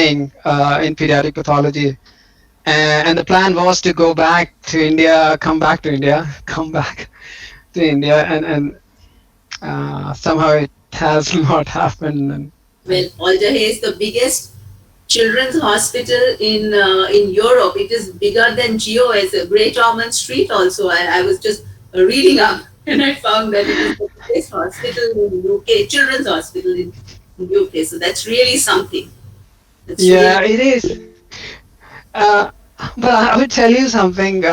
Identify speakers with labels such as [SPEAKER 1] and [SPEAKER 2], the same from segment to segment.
[SPEAKER 1] training in pediatric pathology, and the plan was to go back to India, come back to India, come back to India, and somehow it has not happened.
[SPEAKER 2] Well, Alder is the biggest children's hospital in Europe. It is bigger than Geo as a Great Ormond Street also. I was just reading up and I found that it is the biggest hospital in UK, children's hospital in UK. So that's really something. That's
[SPEAKER 1] Yeah,
[SPEAKER 2] really
[SPEAKER 1] it is. Uh, but I would tell you something.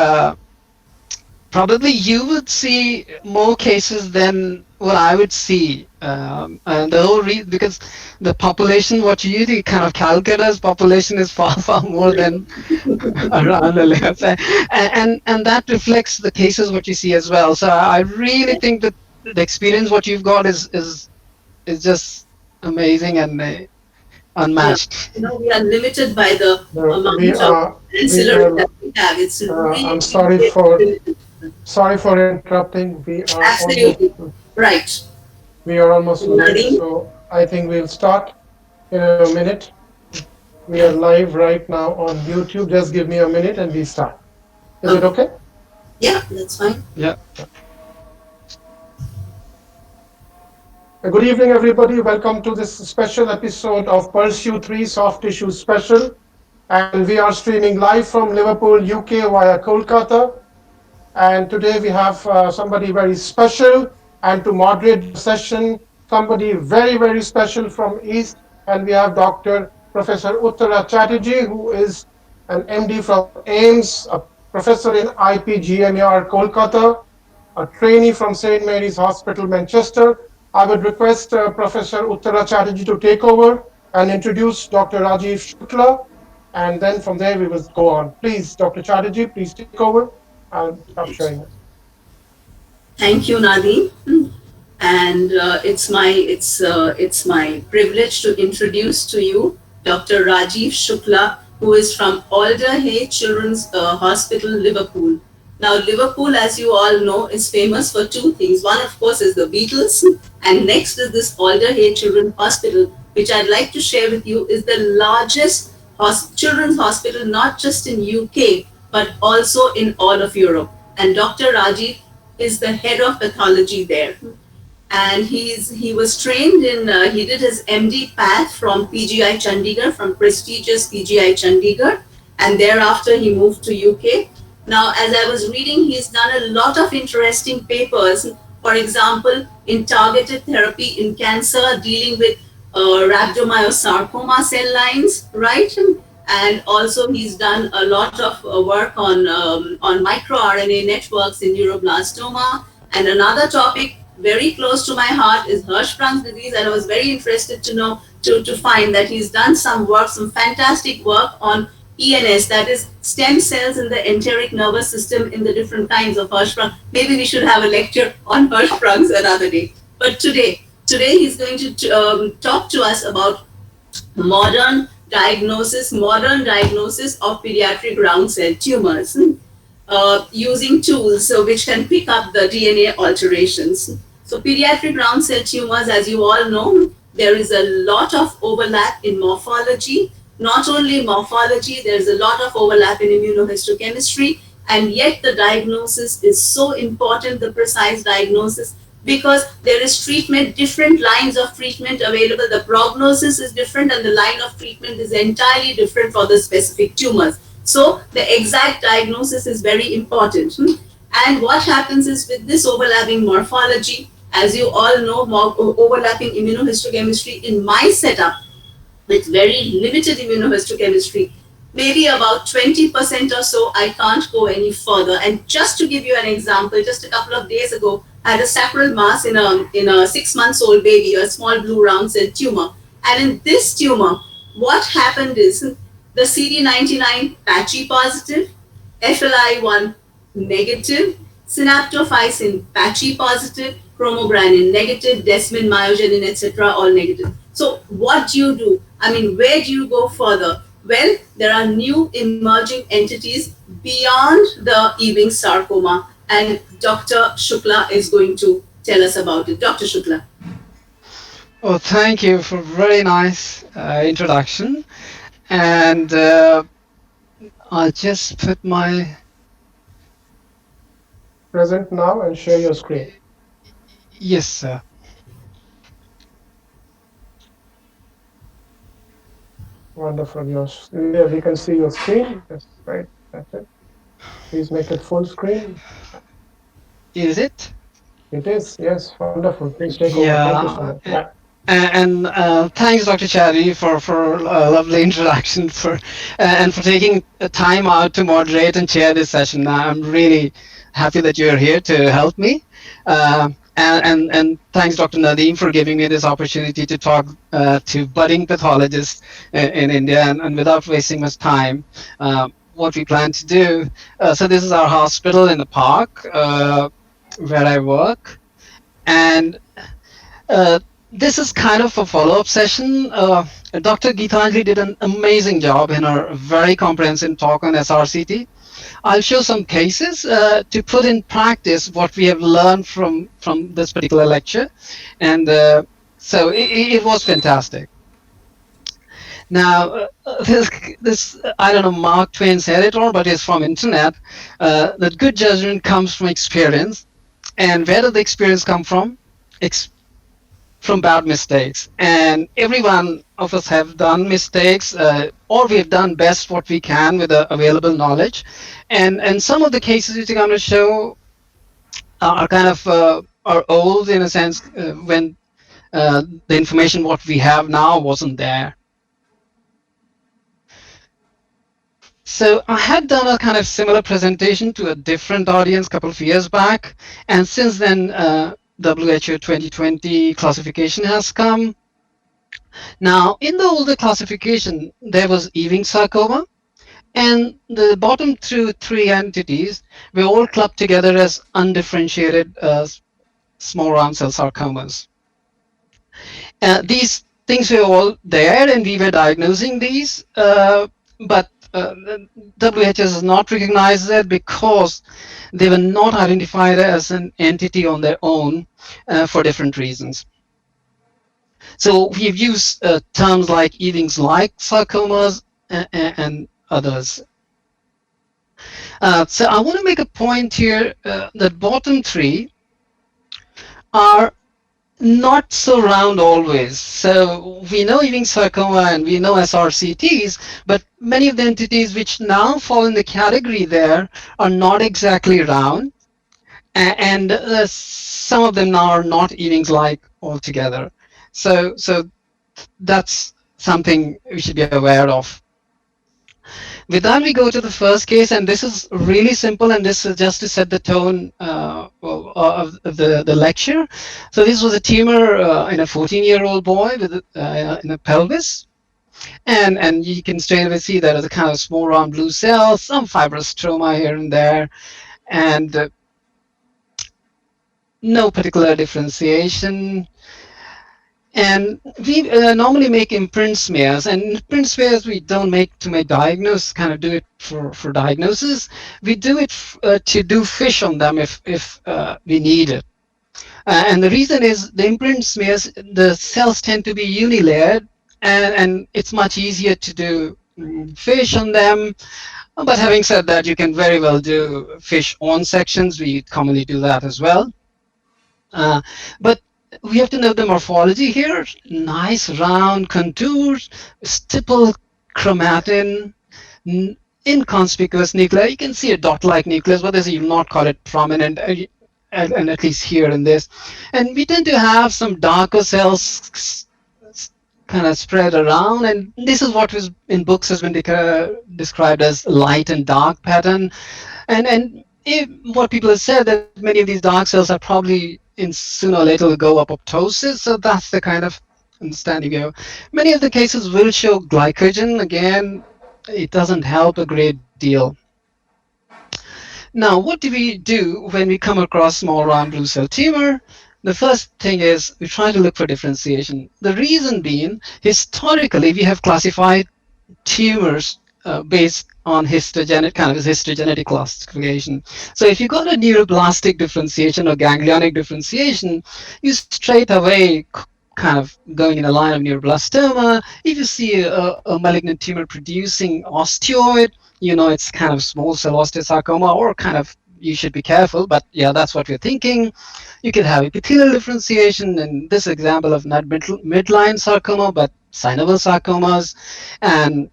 [SPEAKER 1] Probably you would see more cases than what I would see. And the whole because the population, what you usually kind of calculate as population, is far, far more than around the left. And that reflects the cases what you see as well. So I really think that the experience what you've got is just amazing and
[SPEAKER 2] yeah.
[SPEAKER 1] unmatched.
[SPEAKER 2] We are limited by the
[SPEAKER 3] We
[SPEAKER 2] amount of
[SPEAKER 3] are,
[SPEAKER 2] ancillary that we have. It's
[SPEAKER 3] I'm
[SPEAKER 2] really limited.
[SPEAKER 3] sorry for interrupting.
[SPEAKER 2] Absolutely right.
[SPEAKER 3] We are almost late,
[SPEAKER 2] Nadine?
[SPEAKER 3] so I think we'll start in a minute. We are live right now on YouTube. Just give me a minute and we start. Is it okay?
[SPEAKER 2] Yeah, that's fine.
[SPEAKER 1] Yeah.
[SPEAKER 3] Good evening, everybody. Welcome to this special episode of Pursue 3 Soft Tissue Special. And we are streaming live from Liverpool, UK via Kolkata. And today we have somebody very special, and to moderate the session, somebody very, very special from East. And we have Dr. Professor Uttara Chatterjee, who is an MD from AIMS, a professor in IPGMER Kolkata, a trainee from St. Mary's Hospital, Manchester. I would request Professor Uttara Chatterjee to take over and introduce Dr. Rajeev Shukla, and then from there we will go on. Please, Dr. Chatterjee, please take over. I'll stop sharing it.
[SPEAKER 2] Thank you, Nadine. And it's my privilege to introduce to you Dr. Rajeev Shukla, who is from Alder Children's Hospital, Liverpool. Now, Liverpool, as you all know, is famous for two things. One, of course, is the Beatles, and next is this Alder Children's Hospital, which I'd like to share with you is the largest children's hospital, not just in UK, but also in all of Europe. And Dr. Rajeev is the head of pathology there. And he was trained he did his MD-Path from PGI Chandigarh, from prestigious PGI Chandigarh, and thereafter he moved to UK. Now, as I was reading, he's done a lot of interesting papers, for example, in targeted therapy in cancer, dealing with rhabdomyosarcoma cell lines, right? And also he's done a lot of work on microRNA networks in neuroblastoma. And another topic very close to my heart is Hirschsprung's disease, and I was very interested to find that he's done some fantastic work on ENS, that is stem cells in the enteric nervous system in the different kinds of Hirschsprung. Maybe we should have a lecture on Hirschsprung's another day. But today he's going to talk to us about modern diagnosis of pediatric round cell tumors using tools which can pick up the DNA alterations. So pediatric round cell tumors, as you all know, there is a lot of overlap in morphology. Not only morphology, there's a lot of overlap in immunohistochemistry, and yet the diagnosis is so important, the precise diagnosis, because there is treatment, different lines of treatment available. The prognosis is different and the line of treatment is entirely different for the specific tumors. So the exact diagnosis is very important. And what happens is, with this overlapping morphology, as you all know, overlapping immunohistochemistry in my setup, with very limited immunohistochemistry, maybe about 20% or so, I can't go any further. And just to give you an example, just a couple of days ago, I had a sacral mass in a 6-month-old baby, a small blue round cell tumor. And in this tumor, what happened is the CD99 patchy positive, FLI1 negative, synaptophysin patchy positive, chromogranin negative, desmin, myogenin, etc., all negative. So what do you do? I mean, where do you go further? Well, there are new emerging entities beyond the Ewing sarcoma, and Dr. Shukla is going to tell us about it. Dr. Shukla.
[SPEAKER 1] Oh, thank you for a very nice introduction. And I'll just put my,
[SPEAKER 3] Present now and share your screen.
[SPEAKER 1] yes, sir.
[SPEAKER 3] Wonderful. Yeah, we can see your screen. Yes, right. That's it. Please make it full screen.
[SPEAKER 1] Is it?
[SPEAKER 3] It is. Yes, wonderful. Please take over. Thank you so
[SPEAKER 1] Yeah.
[SPEAKER 3] much. Yeah.
[SPEAKER 1] And thanks, Dr. Chaddy, for a lovely introduction and for taking time out to moderate and chair this session. I'm really happy that you're here to help me. And thanks, Dr. Nadeem, for giving me this opportunity to talk to budding pathologists in India. And without wasting much time, what we plan to do. So this is our hospital in the park where I work, and uh, this is kind of a follow-up session. Dr. Geetanjali did an amazing job in her very comprehensive talk on SRCT. I'll show some cases to put in practice what we have learned from this particular lecture, and so it was fantastic. Now, this I don't know Mark Twain said it or, but it's from internet. That good judgment comes from experience, and where did the experience come from? From bad mistakes, and every one of us have done mistakes, or we have done best what we can with the available knowledge, and some of the cases which I'm going to show are kind of are old in a sense, when the information what we have now wasn't there. So I had done a kind of similar presentation to a different audience a couple of years back, and since then WHO 2020 classification has come. Now, in the older classification, there was Ewing sarcoma, and the bottom three entities were all clubbed together as undifferentiated small round cell sarcomas. These things were all there, and we were diagnosing these, but WHS has not recognized that because they were not identified as an entity on their own for different reasons. So we've used terms like Ewing's like sarcomas and others. So I want to make a point here that bottom three are not so round always. So we know Ewing sarcoma and we know SRCTs, but many of the entities which now fall in the category there are not exactly round, and some of them now are not Ewing's like altogether. So that's something we should be aware of. With that, we go to the first case, and this is really simple, and this is just to set the tone of the lecture. So this was a tumor in a 14-year-old boy with in a pelvis, and you can straight away see that as a kind of small round blue cells, some fibrous stroma here and there, and no particular differentiation. And we normally make imprint smears, and imprint smears we don't make to make diagnosis, kind of do it for diagnosis. We do it to do fish on them if we need it. And the reason is the imprint smears, the cells tend to be unilayered, and it's much easier to do fish on them. But having said that, you can very well do fish on sections. We commonly do that as well. But we have to know the morphology here. Nice round contours, stipple chromatin, inconspicuous nuclei. You can see a dot-like nucleus, but this, you will not call it prominent, and at least here in this. And we tend to have some darker cells kind of spread around, and this is what was in books has been described as light and dark pattern. And what people have said that many of these dark cells are probably in sooner or later will go apoptosis, so that's the kind of understanding you go. Many of the cases will show glycogen. Again, it doesn't help a great deal. Now, what do we do when we come across small round blue cell tumor? The first thing is we try to look for differentiation. The reason being, historically, we have classified tumors based on histogenetic classification. So if you got a neuroblastic differentiation or ganglionic differentiation, you straight away kind of going in a line of neuroblastoma. If you see a malignant tumor producing osteoid, you know it's kind of small cell osteosarcoma, or kind of, you should be careful, but yeah, that's what we're thinking. You could have epithelial differentiation in this example of not midline sarcoma, but synovial sarcomas, and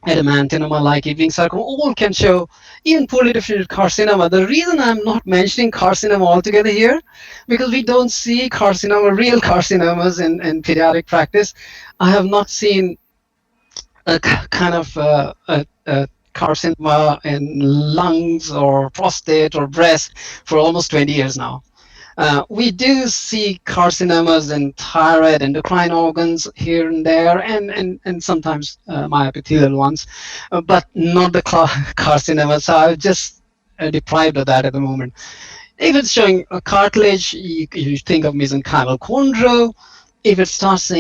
[SPEAKER 1] adamantinoma like Ewing sarcoma, all can show even poorly differentiated carcinoma. The reason I'm not mentioning carcinoma altogether here, because we don't see carcinoma, real carcinomas in pediatric practice. I have not seen a kind of a carcinoma in lungs or prostate or breast for almost 20 years now. We do see carcinomas in thyroid, endocrine organs here and there, and sometimes myopithelial ones, but not the carcinoma. So I'm just deprived of that at the moment. If it's showing a cartilage, you think of mesenchymal chondro. If it starts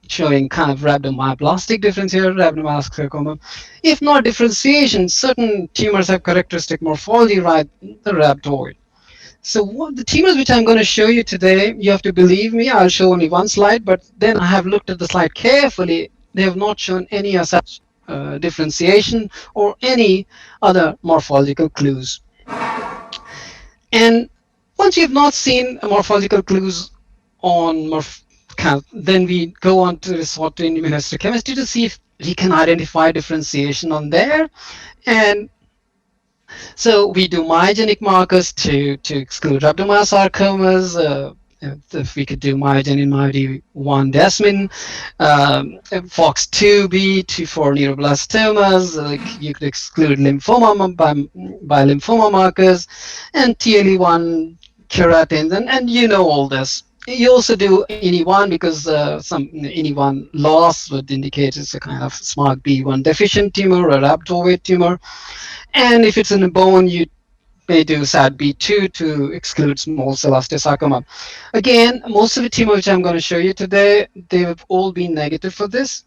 [SPEAKER 1] showing kind of rhabdomyoblastic differentiated rhabdomyoblastic sarcoma. If not differentiation, certain tumors have characteristic morphology, right? The rhabdoid. So what the tumors which I'm going to show you today, you have to believe me, I'll show only one slide, but then I have looked at the slide carefully. They have not shown any such differentiation or any other morphological clues. And once you have not seen morphological clues on then we go on to resort to immunohistochemistry to see if we can identify differentiation on there. And so we do myogenic markers to exclude rhabdomyosarcomas. If we could do myogen in MyD1 desmin, FOX2b for neuroblastomas, you could exclude lymphoma by lymphoma markers, and TLE1 keratins, and you know all this. You also do INI1 because some INI1 loss would indicate it's a kind of SMARCB1 deficient tumor or rhabdoid tumor. And if it's in the bone, you may do SADB2 to exclude small cell osteosarcoma. Again, most of the tumors which I'm going to show you today, they've all been negative for this.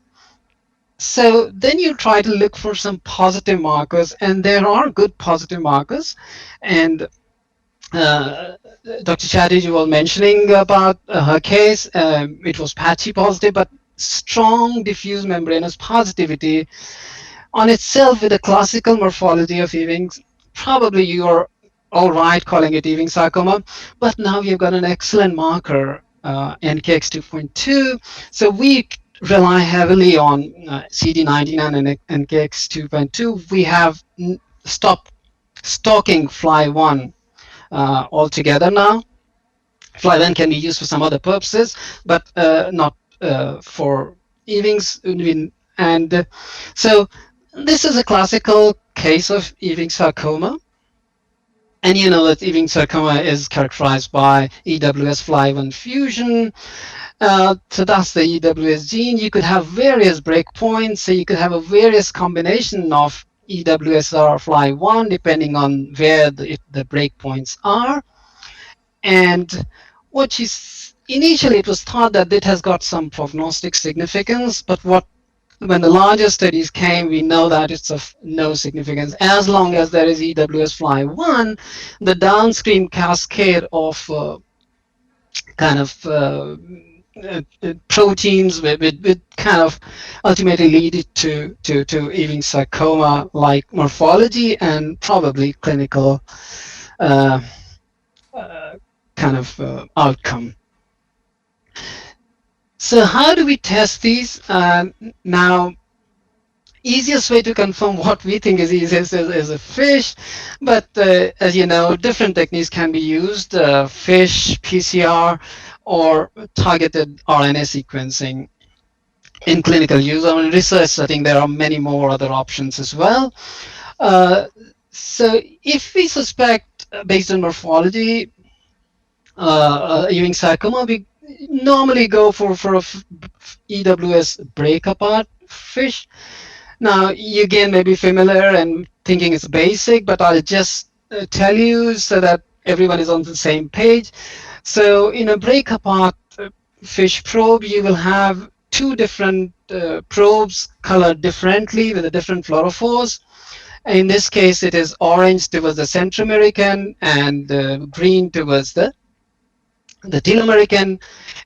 [SPEAKER 1] So then you try to look for some positive markers, and there are good positive markers. And Dr. Chatterjee was mentioning about her case. It was patchy positive, but strong diffuse membranous positivity on itself with the classical morphology of Ewing's. Probably you're all right calling it Ewing sarcoma, but now you've got an excellent marker, NKX2.2. So we rely heavily on CD99 and NKX2.2. We have stopped stalking Fly1 altogether now. Fly1 can be used for some other purposes, but not for Ewing's. And so this is a classical case of Ewing sarcoma. And you know that Ewing sarcoma is characterized by EWS Fly1 fusion. So that's the EWS gene. You could have various breakpoints. So you could have a various combination of EWSR Fly1 depending on where the breakpoints are. And what initially it was thought that it has got some prognostic significance, but when the larger studies came, we know that it's of no significance. As long as there is EWS Fly1, the downstream cascade of kind of proteins with kind of ultimately lead to Ewing sarcoma like morphology and probably clinical kind of outcome. So how do we test these? Now, easiest way to confirm what we think is easiest is a FISH, but as you know, different techniques can be used, FISH, PCR, or targeted RNA sequencing in clinical use. In research setting, there are many more other options as well. So if we suspect, based on morphology, Ewing sarcoma, we normally go for a EWS break apart FISH. Now, you again may be familiar and thinking it's basic, but I'll just tell you so that everyone is on the same page. So in a break apart FISH probe, you will have two different probes colored differently with a different fluorophores. In this case, it is orange towards the Central American and green towards the the telomeric end.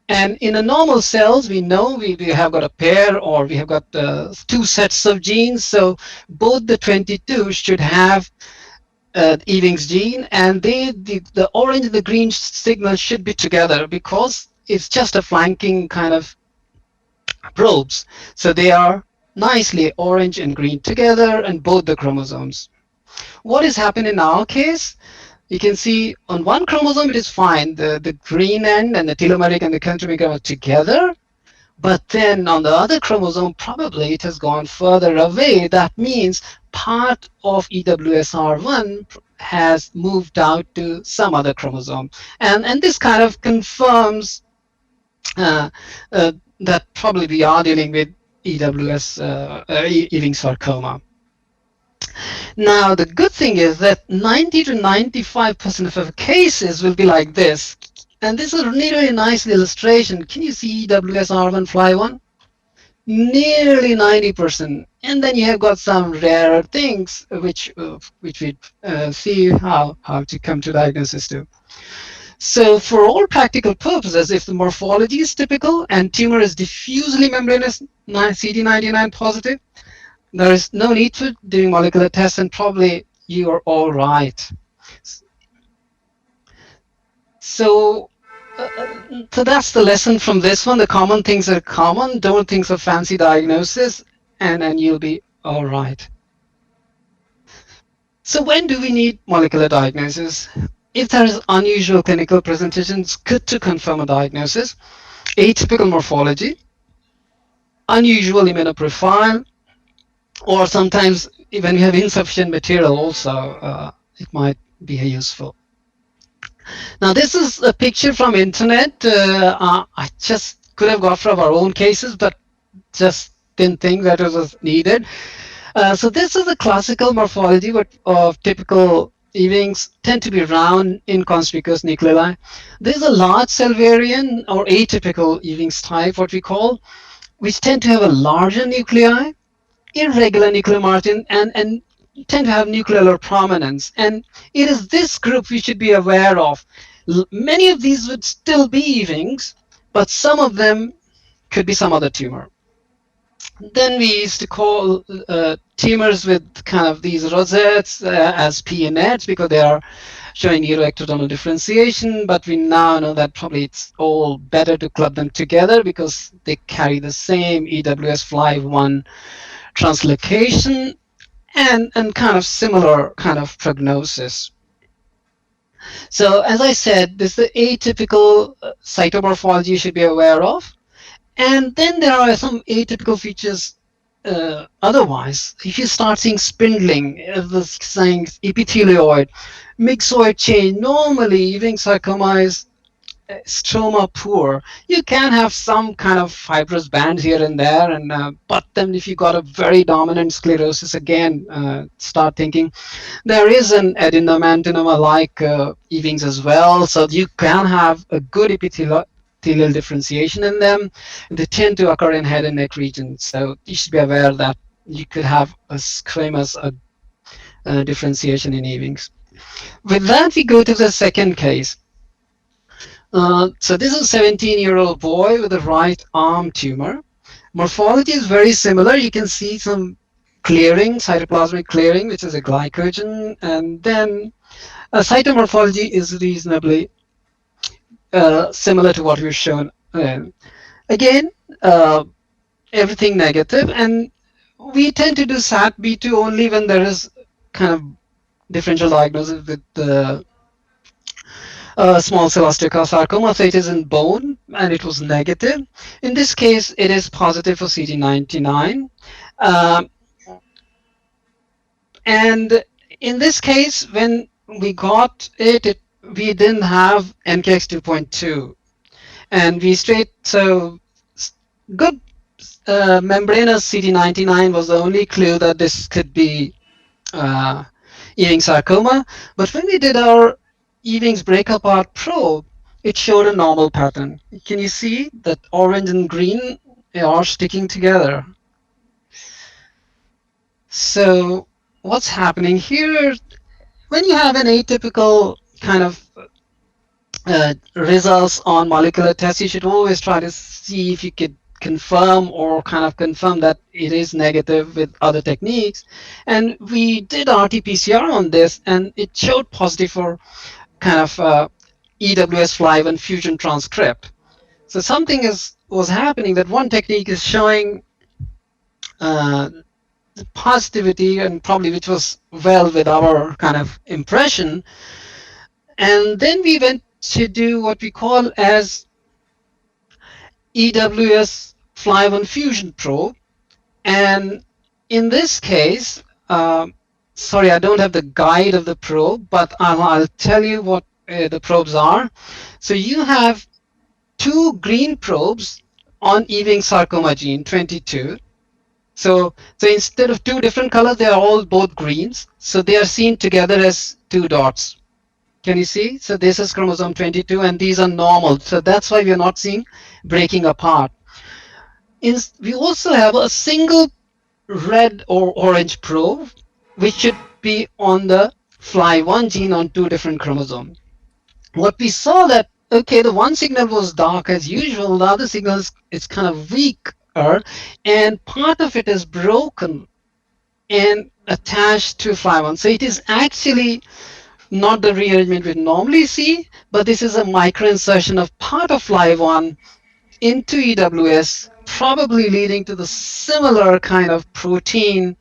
[SPEAKER 1] And in a normal cells, we know we have got a pair, or we have got two sets of genes. So both the 22 should have Ewing's gene, and the orange and the green signal should be together because it's just a flanking kind of probes. So they are nicely orange and green together and both the chromosomes. What is happening in our case? You can see on one chromosome it is fine. The green end and the telomeric and the centromere are together. But then on the other chromosome, probably it has gone further away. That means part of EWSR1 has moved out to some other chromosome. And this kind of confirms uh, that probably we are dealing with Ewing sarcoma. Now, the good thing is that 90 to 95% of cases will be like this. And this is a really nice illustration. Can you see EWSR1 fly one? Nearly 90%. And then you have got some rarer things which we see how to come to diagnosis to. So for all practical purposes, if the morphology is typical and tumor is diffusely membranous CD99 positive, there is no need for doing molecular tests, and probably you are all right. So so that's the lesson from this one. The common things are common. Don't think of fancy diagnosis, and you'll be all right. So when do we need molecular diagnosis? If there is unusual clinical presentation, it's good to confirm a diagnosis. Atypical morphology, unusual immunoprofile, or sometimes when you have insufficient material also, it might be useful. Now this is a picture from internet. I just could have got from our own cases, but just didn't think that it was needed. So this is a classical morphology of typical Ewings tend to be round, inconspicuous nuclei. There's a large cell variant or atypical Ewing's type, what we call, which tend to have a larger nuclei, irregular nuclear margin, and tend to have nuclear prominence. And it is this group we should be aware of. Many of these would still be Ewings, but some of them could be some other tumor. Then we used to call tumors with kind of these rosettes as PNETs because they are showing neuroectodermal differentiation, but we now know that probably it's all better to club them together because they carry the same EWS1 translocation and kind of similar kind of prognosis. So as I said, this is the atypical cytomorphology you should be aware of. And then there are some atypical features otherwise. If you start seeing spindling, saying epithelioid, myxoid change, normally Ewing sarcoma is stroma poor. You can have some kind of fibrous bands here and there, and but then if you got a very dominant sclerosis, again, start thinking there is an adenoamantinoma like Ewing's as well. So you can have a good epithelial differentiation in them. They tend to occur in head and neck region. So you should be aware that you could have a squamous differentiation in Ewing's. With that, we go to the second case. So this is a 17-year-old boy with a right arm tumor. Morphology is very similar. You can see some clearing, cytoplasmic clearing, which is a glycogen, and then cytomorphology is reasonably similar to what we've shown. Again, everything negative, and we tend to do SAT-B2 only when there is kind of differential diagnosis with the small cell osteosarcoma, so it is in bone and it was negative. In this case, it is positive for CD99. And in this case, when we got it, we didn't have NKX 2.2. And we so good membranous CD99 was the only clue that this could be Ewing sarcoma. But when we did our Ewing's break-apart probe, it showed a normal pattern. Can you see that orange and green are sticking together? So what's happening here? When you have an atypical kind of results on molecular tests, you should always try to see if you could confirm or kind of confirm that it is negative with other techniques. And we did RT-PCR on this, and it showed positive for kind of EWS1 fusion transcript. So something was happening, that one technique is showing uh, positivity, and probably which was well with our kind of impression. And then we went to do what we call as EWS1 fusion probe. And in this case, sorry, I don't have the guide of the probe, but I'll tell you what the probes are. So you have two green probes on Ewing sarcoma gene 22. So instead of two different colors, they are all both greens. So they are seen together as two dots. Can you see? So this is chromosome 22, and these are normal. So that's why we are not seeing breaking apart. We also have a single red or orange probe, which should be on the FLY1 gene on two different chromosomes. What we saw that, okay, the one signal was dark as usual, the other signal is kind of weaker, and part of it is broken and attached to FLY1. So it is actually not the rearrangement we normally see, but this is a microinsertion of part of FLY1 into EWS, probably leading to the similar kind of protein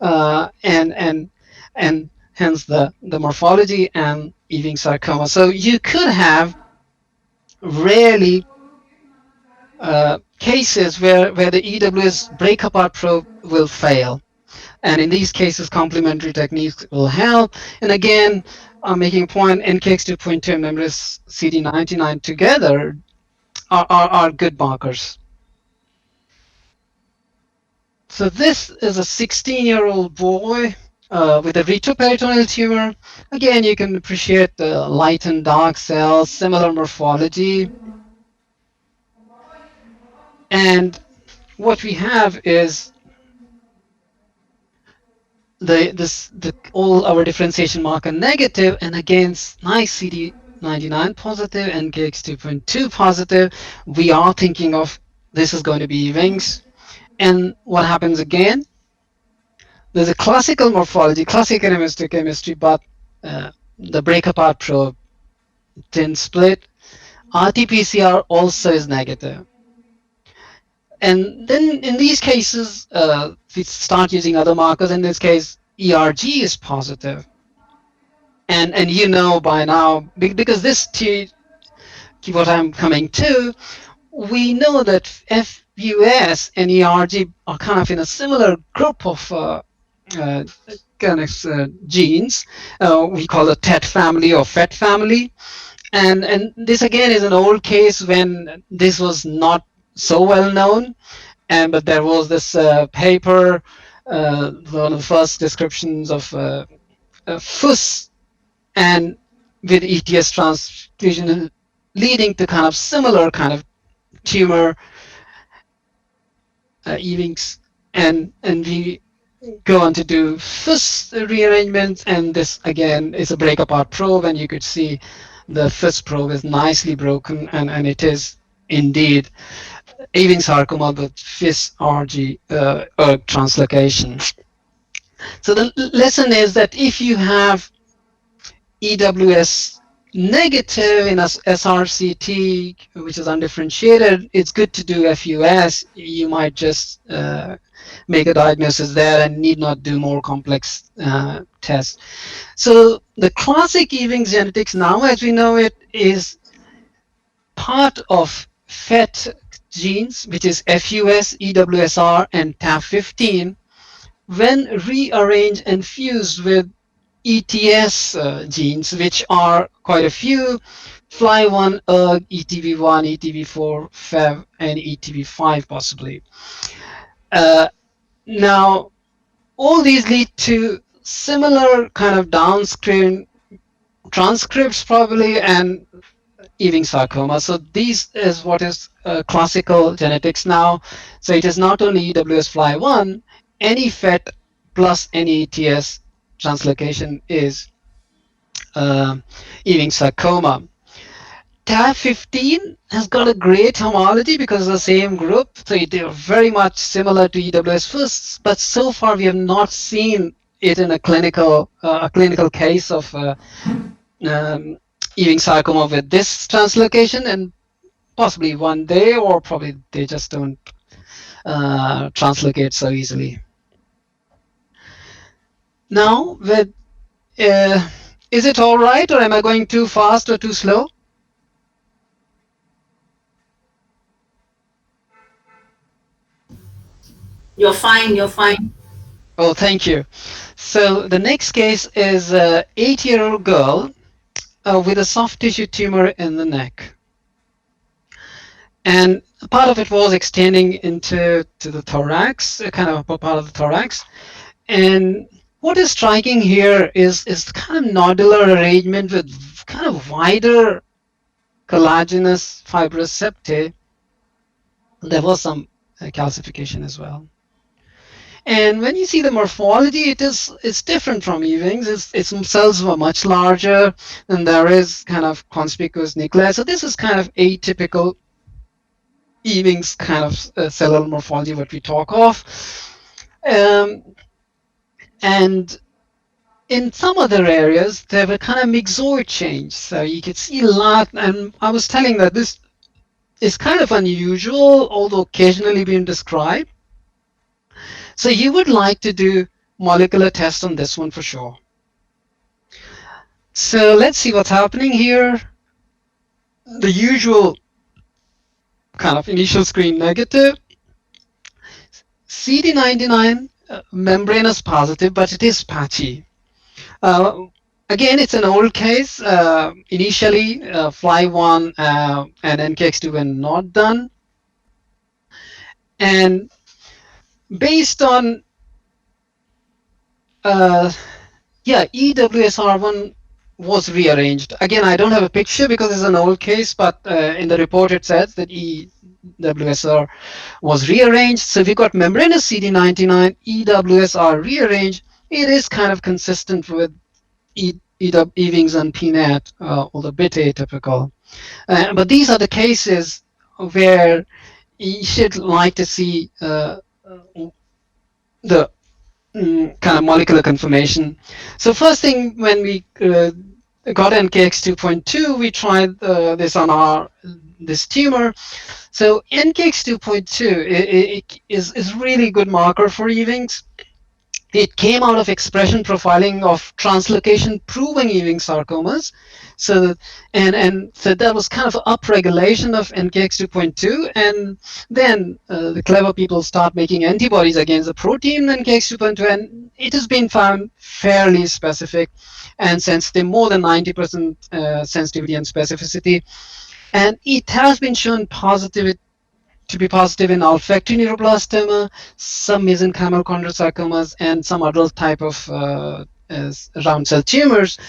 [SPEAKER 1] and hence the morphology and Ewing sarcoma. So you could have rarely cases where the EWS break apart probe will fail. And in these cases, complementary techniques will help. And again, I'm making a point, NKX2.2 and Memories CD99 together are good markers. So this is a 16-year-old boy with a retroperitoneal tumor. Again, you can appreciate the light and dark cells, similar morphology. And what we have is all our differentiation marker negative, and again, nice CD99 positive and KX2.2 positive. We are thinking of this is going to be Ewing's. And what happens again? There's a classical morphology, classical immunohistochemistry, but the break apart probe didn't split. RT-PCR also is negative. And then in these cases, we start using other markers. In this case, ERG is positive. And you know by now, because this what I'm coming to, we know that FUS and ERG are kind of in a similar group of kind of genes. We call the TET family or FET family. And this again is an old case when this was not so well known, but there was this paper, one of the first descriptions of FUS and with ETS transfusion leading to kind of similar kind of tumor Ewings, and we go on to do FUS rearrangements, and this again is a break apart probe, and you could see the FUS probe is nicely broken, and it is indeed Ewing sarcoma with FIS-RG translocation. So the lesson is that if you have EWS negative in a SRCT, which is undifferentiated, it's good to do FUS. You might just make a diagnosis there and need not do more complex tests. So the classic Ewing genetics now, as we know it, is part of FET genes, which is FUS, EWSR, and TAF15, when rearranged and fused with ETS genes, which are quite a few: FLY1, ERG, ETB1, ETB4, FEV, and ETB5 possibly. Now, all these lead to similar kind of downstream transcripts probably and Ewing sarcoma. So this is what is classical genetics now. So it is not only EWS FLY1, any FET plus any ETS translocation is Ewing sarcoma. Tab 15 has got a great homology because of the same group, so they're very much similar to EWS first, but so far we have not seen it in a clinical case of Ewing sarcoma with this translocation, and possibly one day, or probably they just don't translocate so easily. Now, is it all right, or am I going too fast or too slow?
[SPEAKER 2] You're fine. You're fine.
[SPEAKER 1] Oh, thank you. So the next case is an 8-year-old girl with a soft tissue tumor in the neck. And part of it was extending into the thorax, kind of a part of the thorax. And what is striking here is kind of nodular arrangement with kind of wider collagenous fibrous septae. There was some calcification as well. And when you see the morphology, it's different from Ewing's. Its cells were much larger, and there is kind of conspicuous nuclei. So this is kind of atypical Ewing's kind of cellular morphology, what we talk of. And in some other areas, there were kind of myxoid change. So you could see a lot, and I was telling that this is kind of unusual, although occasionally being described. So you would like to do molecular tests on this one for sure. So let's see what's happening here. The usual kind of initial screen negative. CD99 membranous positive, but it is patchy. Again, it's an old case. Initially, Fly1 and NKX2 were not done. And based on EWSR1 was rearranged. Again, I don't have a picture because it's an old case, but in the report it says that EWSR was rearranged. So if you got membranous CD99, EWSR rearranged, it is kind of consistent with Ewing's and PNAT, although a bit atypical. But these are the cases where you should like to see the kind of molecular confirmation. So first thing, when we got NKX 2.2, we tried this on this tumor. So NKX 2.2 is really good marker for Ewing's. It came out of expression profiling of translocation proven Ewing sarcomas. So so that was kind of upregulation of NKX 2.2, and then the clever people start making antibodies against the protein NKX 2.2, and it has been found fairly specific and sensitive, more than 90% sensitivity and specificity. And it has been shown to be positive in olfactory neuroblastoma, some mesenchymal chondrosarcomas, and some adult type of round cell tumors.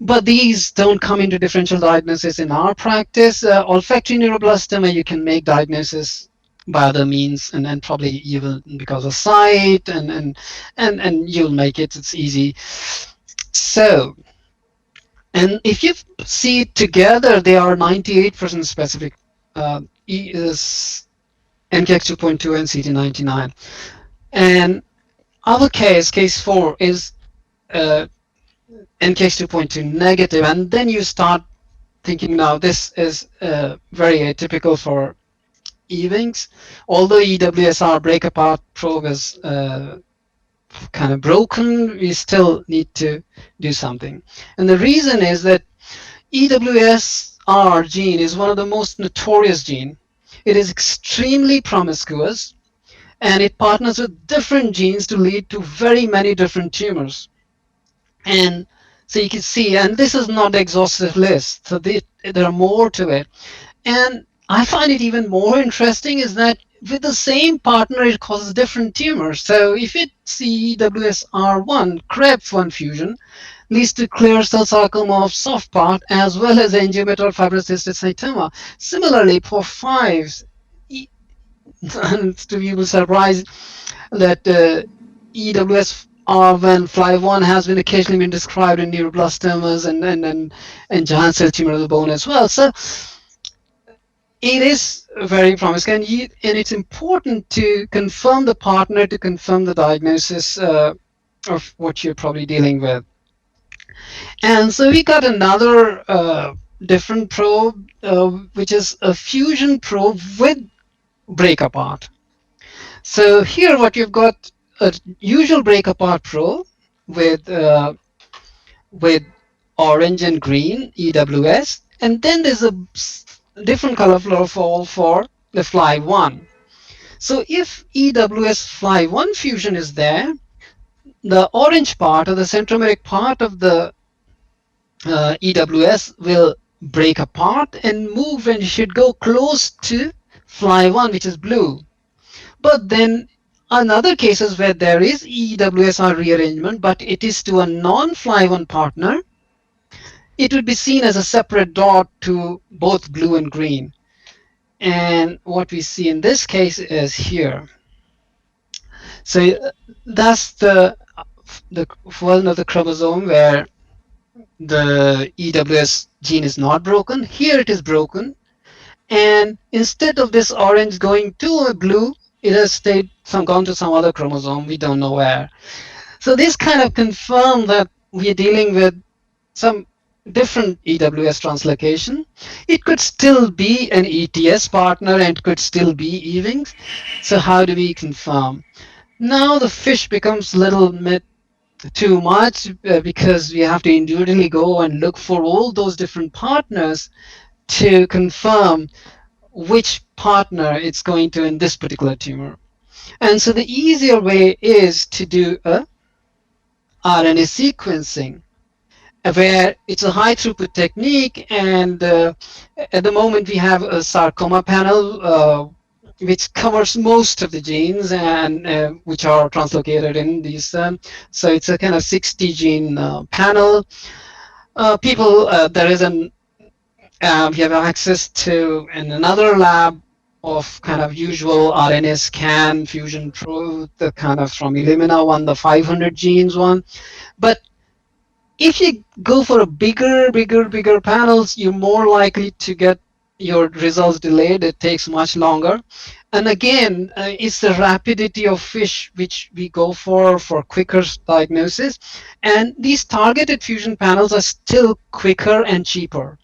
[SPEAKER 1] But these don't come into differential diagnosis in our practice. Olfactory neuroblastoma, you can make diagnosis by other means, and then probably you will, because of sight, and you'll make it. It's easy. So, and if you see it together, they are 98% specific. NKX 2.2 and CD99. And our case 4, is NKX 2.2 negative, and then you start thinking, now this is very atypical for Ewing's. Although EWSR break apart probe is kind of broken, we still need to do something. And the reason is that EWSR gene is one of the most notorious genes. It is extremely promiscuous, and it partners with different genes to lead to very many different tumors. And so you can see, and this is not the exhaustive list, so there are more to it. And I find it even more interesting is that with the same partner, it causes different tumors. So if it's EWSR1, KREB1 fusion, leads to clear cell sarcoma of soft part as well as angiometal fibrocystic cytoma. Similarly, POR5, to be surprised that EWSR1 Fly1 has been occasionally been described in neuroblastomas and giant cell tumor of the bone as well. So it is very promising, and it's important to confirm the partner, to confirm the diagnosis of what you're probably dealing with. And so we got another different probe, which is a fusion probe with break apart. So here, what you've got a usual break apart probe with orange and green EWS, and then there's a different color fluorophore for the Fly1. So if EWS Fly1 fusion is there, the orange part or the centromeric part of the EWS will break apart and move and should go close to Fly1, which is blue. But then another cases where there is EWSR rearrangement, but it is to a non-Fly1 partner, it would be seen as a separate dot to both blue and green. And what we see in this case is here. So that's the one of the chromosome where the EWS gene is not broken. Here it is broken. And instead of this orange going to a blue, it has gone to some other chromosome. We don't know where. So this kind of confirmed that we are dealing with some different EWS translocation. It could still be an ETS partner and could still be Ewing's. So how do we confirm? Now the fish becomes a little bit too much because we have to individually go and look for all those different partners to confirm which partner it's going to in this particular tumor. And so the easier way is to do a RNA sequencing, where it's a high throughput technique, and at the moment we have a sarcoma panel which covers most of the genes and which are translocated in these. So it's a kind of 60 gene panel. There is we have access to in another lab of kind of usual RNA scan fusion probe, the kind of from Illumina one, the 500 genes one. But if you go for a bigger panels, you're more likely to get your results delayed. It takes much longer. And again, it's the rapidity of fish which we go for quicker diagnosis. And these targeted fusion panels are still quicker and cheaper.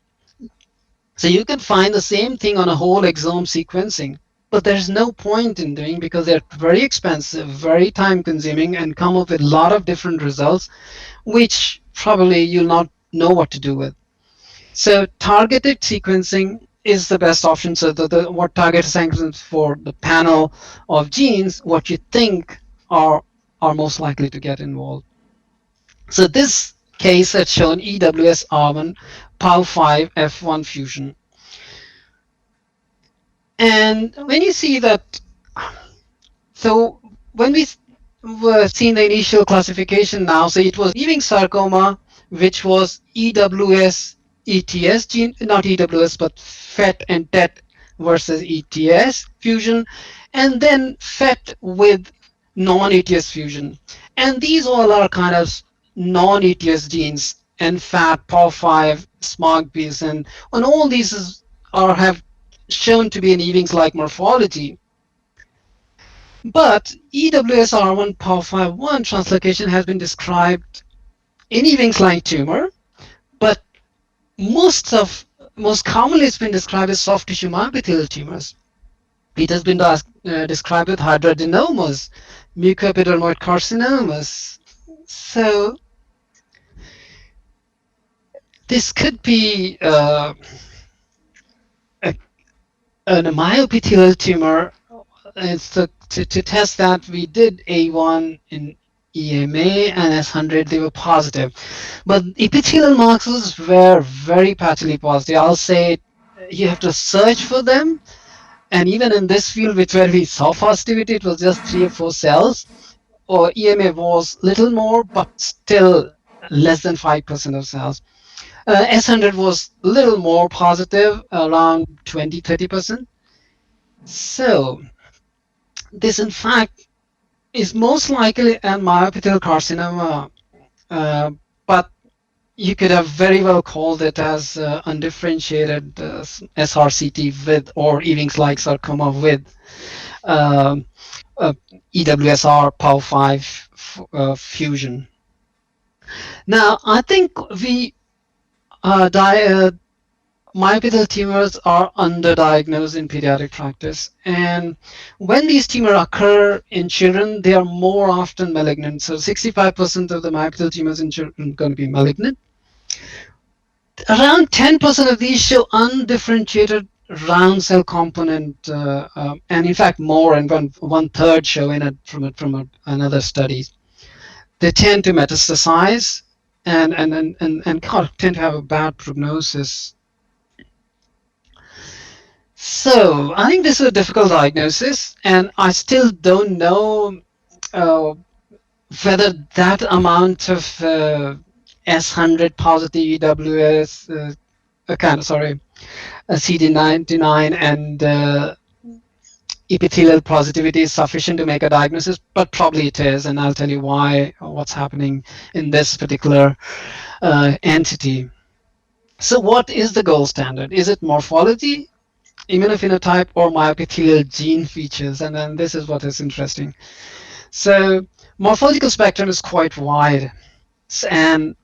[SPEAKER 1] So you can find the same thing on a whole exome sequencing, but there's no point in doing because they're very expensive, very time consuming, and come up with a lot of different results, which probably you'll not know what to do with. So targeted sequencing is the best option. So what targeted sequencing for the panel of genes, what you think are most likely to get involved. So this case had shown EWSR1 POW5 F1 fusion. And when you see that, so when we were seeing the initial classification now, so it was Ewing sarcoma, which was EWS ETS gene, not EWS, but FET and TET versus ETS fusion, and then FET with non-ETS fusion. And these all are kind of non-ETS genes, NFAT, POW5, SMARCBs, and all these have shown to be in Ewing's-like morphology. But EWSR1 POW5 translocation has been described in Ewing's-like tumor, but most commonly it's been described as soft tissue myoepithelial tumors. It has been described with hydradenomas, mucoepidermoid carcinomas. So this could be a myoepithelial tumor. To test that, we did A1 in EMA and S100, they were positive. But epithelial markers were very patchy positive. I'll say you have to search for them. And even in this field, where we saw positivity, it was just 3 or 4 cells. Or EMA was little more, but still less than 5% of cells. S100 was a little more positive, around 20-30%. So this, in fact, is most likely a myoepithelial carcinoma, but you could have very well called it as undifferentiated SRCT with, or Ewing's-like sarcoma with um, EWSR POW5 fusion. Now, I think we myopathial tumors are underdiagnosed in pediatric practice, and when these tumors occur in children, they are more often malignant. So 65% of the myopathial tumors in children are going to be malignant. Around 10% of these show undifferentiated round cell component, and in fact more, and one third show in it from another study. They tend to metastasize and tend to have a bad prognosis. So I think this is a difficult diagnosis, and I still don't know uh, whether that amount of S100 positive EWS, CD99 and epithelial positivity is sufficient to make a diagnosis, but probably it is, and I'll tell you why, what's happening in this particular entity. So what is the gold standard? Is it morphology, immunophenotype, or myopithelial gene features? And then this is what is interesting. So morphological spectrum is quite wide, and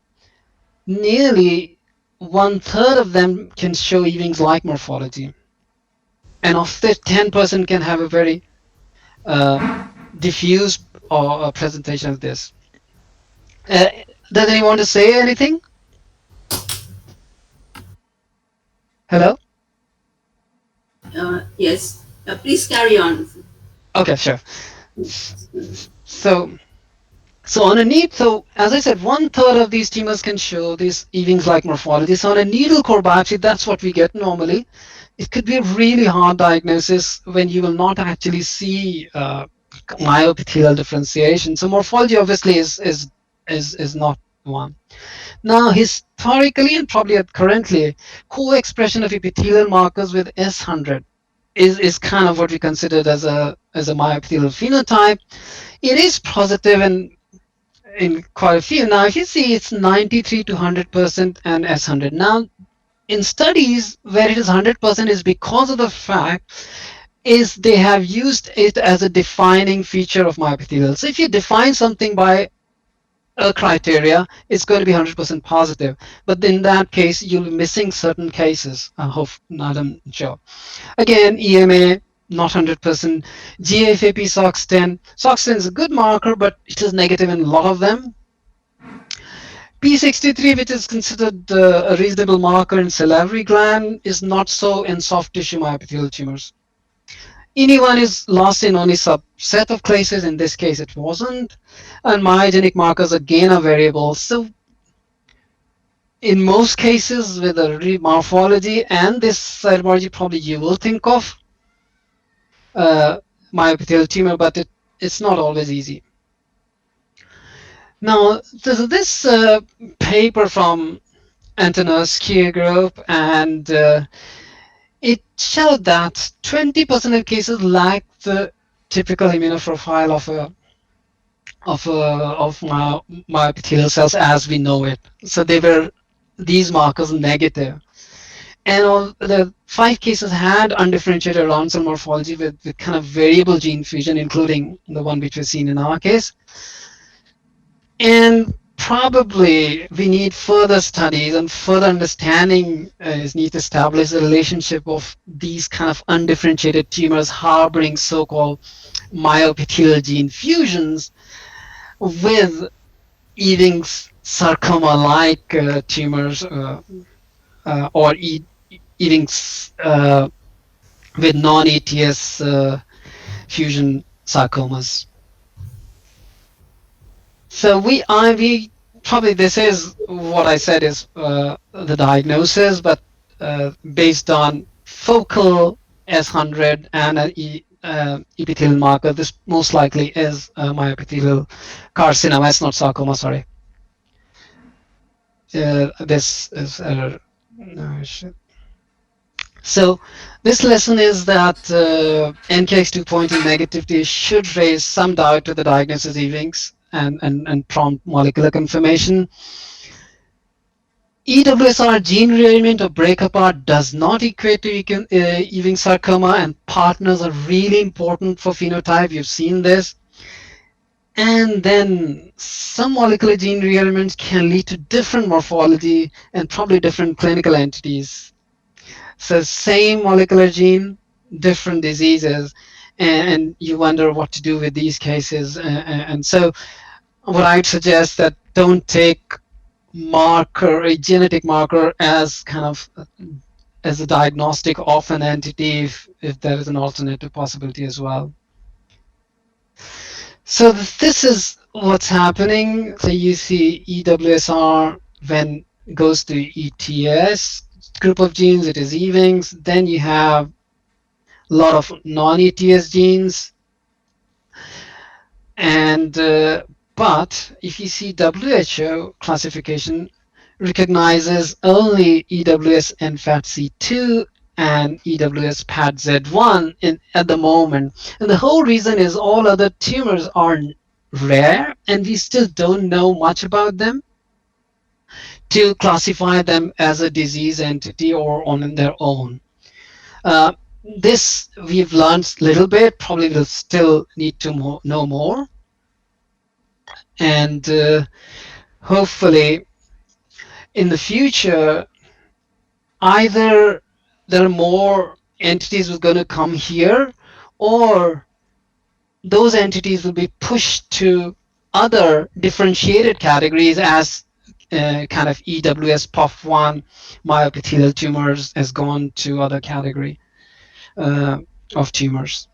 [SPEAKER 1] nearly 1/3 of them can show Ewing's-like morphology. And of the 10% can have a very uh, diffuse or presentation of this. Does anyone want to say anything? Hello?
[SPEAKER 2] Yes, please carry on.
[SPEAKER 1] Okay, sure. So on a needle, so as I said, 1/3 of these tumors can show this Ewing's-like morphology. So on a needle core biopsy, that's what we get normally. It could be a really hard diagnosis when you will not actually see myopithelial differentiation. So morphology obviously is not one. Now, historically and probably currently, co-expression of epithelial markers with S100 is kind of what we considered as a myopithelial phenotype. It is positive in quite a few. Now, if you see, it's 93 to 100% and S100. Now, in studies where it is 100% is because of the fact is they have used it as a defining feature of myopithelial. So if you define something by a criteria, it's going to be 100% positive. But in that case, you'll be missing certain cases. I hope not, I'm sure. Again, EMA, not 100%. GFAP SOX10. SOX10 is a good marker, but it is negative in a lot of them. P63, which is considered a reasonable marker in salivary gland, is not so in soft tissue myopithelial tumors. ENI1 is lost in only subset of cases. In this case, it wasn't. And myogenic markers again are variable. So in most cases with a morphology and this cytomology, probably you will think of myopithelial tumor, but it's not always easy. Now, this paper from Antonovsky group, and it showed that 20% of cases lack the typical immunoprofile of myopithelial cells as we know it. So they were these markers negative. And all the 5 cases had undifferentiated round cell morphology with kind of variable gene fusion, including the one which was seen in our case. And probably we need further studies and further understanding is needed to establish the relationship of these kind of undifferentiated tumors harboring so-called myopithelial gene fusions with Ewing's sarcoma-like tumors or Ewing's with non-ETS fusion sarcomas. So we probably, this is what I said is the diagnosis, but based on focal S100 and an epithelial marker, this most likely is myopithelial carcinoma. It's not sarcoma, sorry. This is no, so this lesson is that NKX2 pointing negativity should raise some doubt to the diagnosis of Ewing's and prompt molecular confirmation. EWSR gene rearrangement or break apart does not equate to Ewing sarcoma, and partners are really important for phenotype. You've seen this. And then some molecular gene rearrangements can lead to different morphology and probably different clinical entities. So same molecular gene, different diseases, and you wonder what to do with these cases. And so what I'd suggest that don't take marker, a genetic marker, as kind of as a diagnostic of an entity if there is an alternative possibility as well. So this is what's happening. So you see EWSR when it goes to ETS group of genes, it is Ewing's. Then you have a lot of non-ETS genes. And but if you see WHO classification recognizes only EWS NFAT-C2 and EWS PATZ1 at the moment. And the whole reason is all other tumors are rare and we still don't know much about them to classify them as a disease entity or on their own. Uh, this we've learned a little bit, probably will still need to know more. And hopefully in the future, either there are more entities who are going to come here, or those entities will be pushed to other differentiated categories as kind of EWS POF1 myoepithelial tumors has gone to other category of tumors.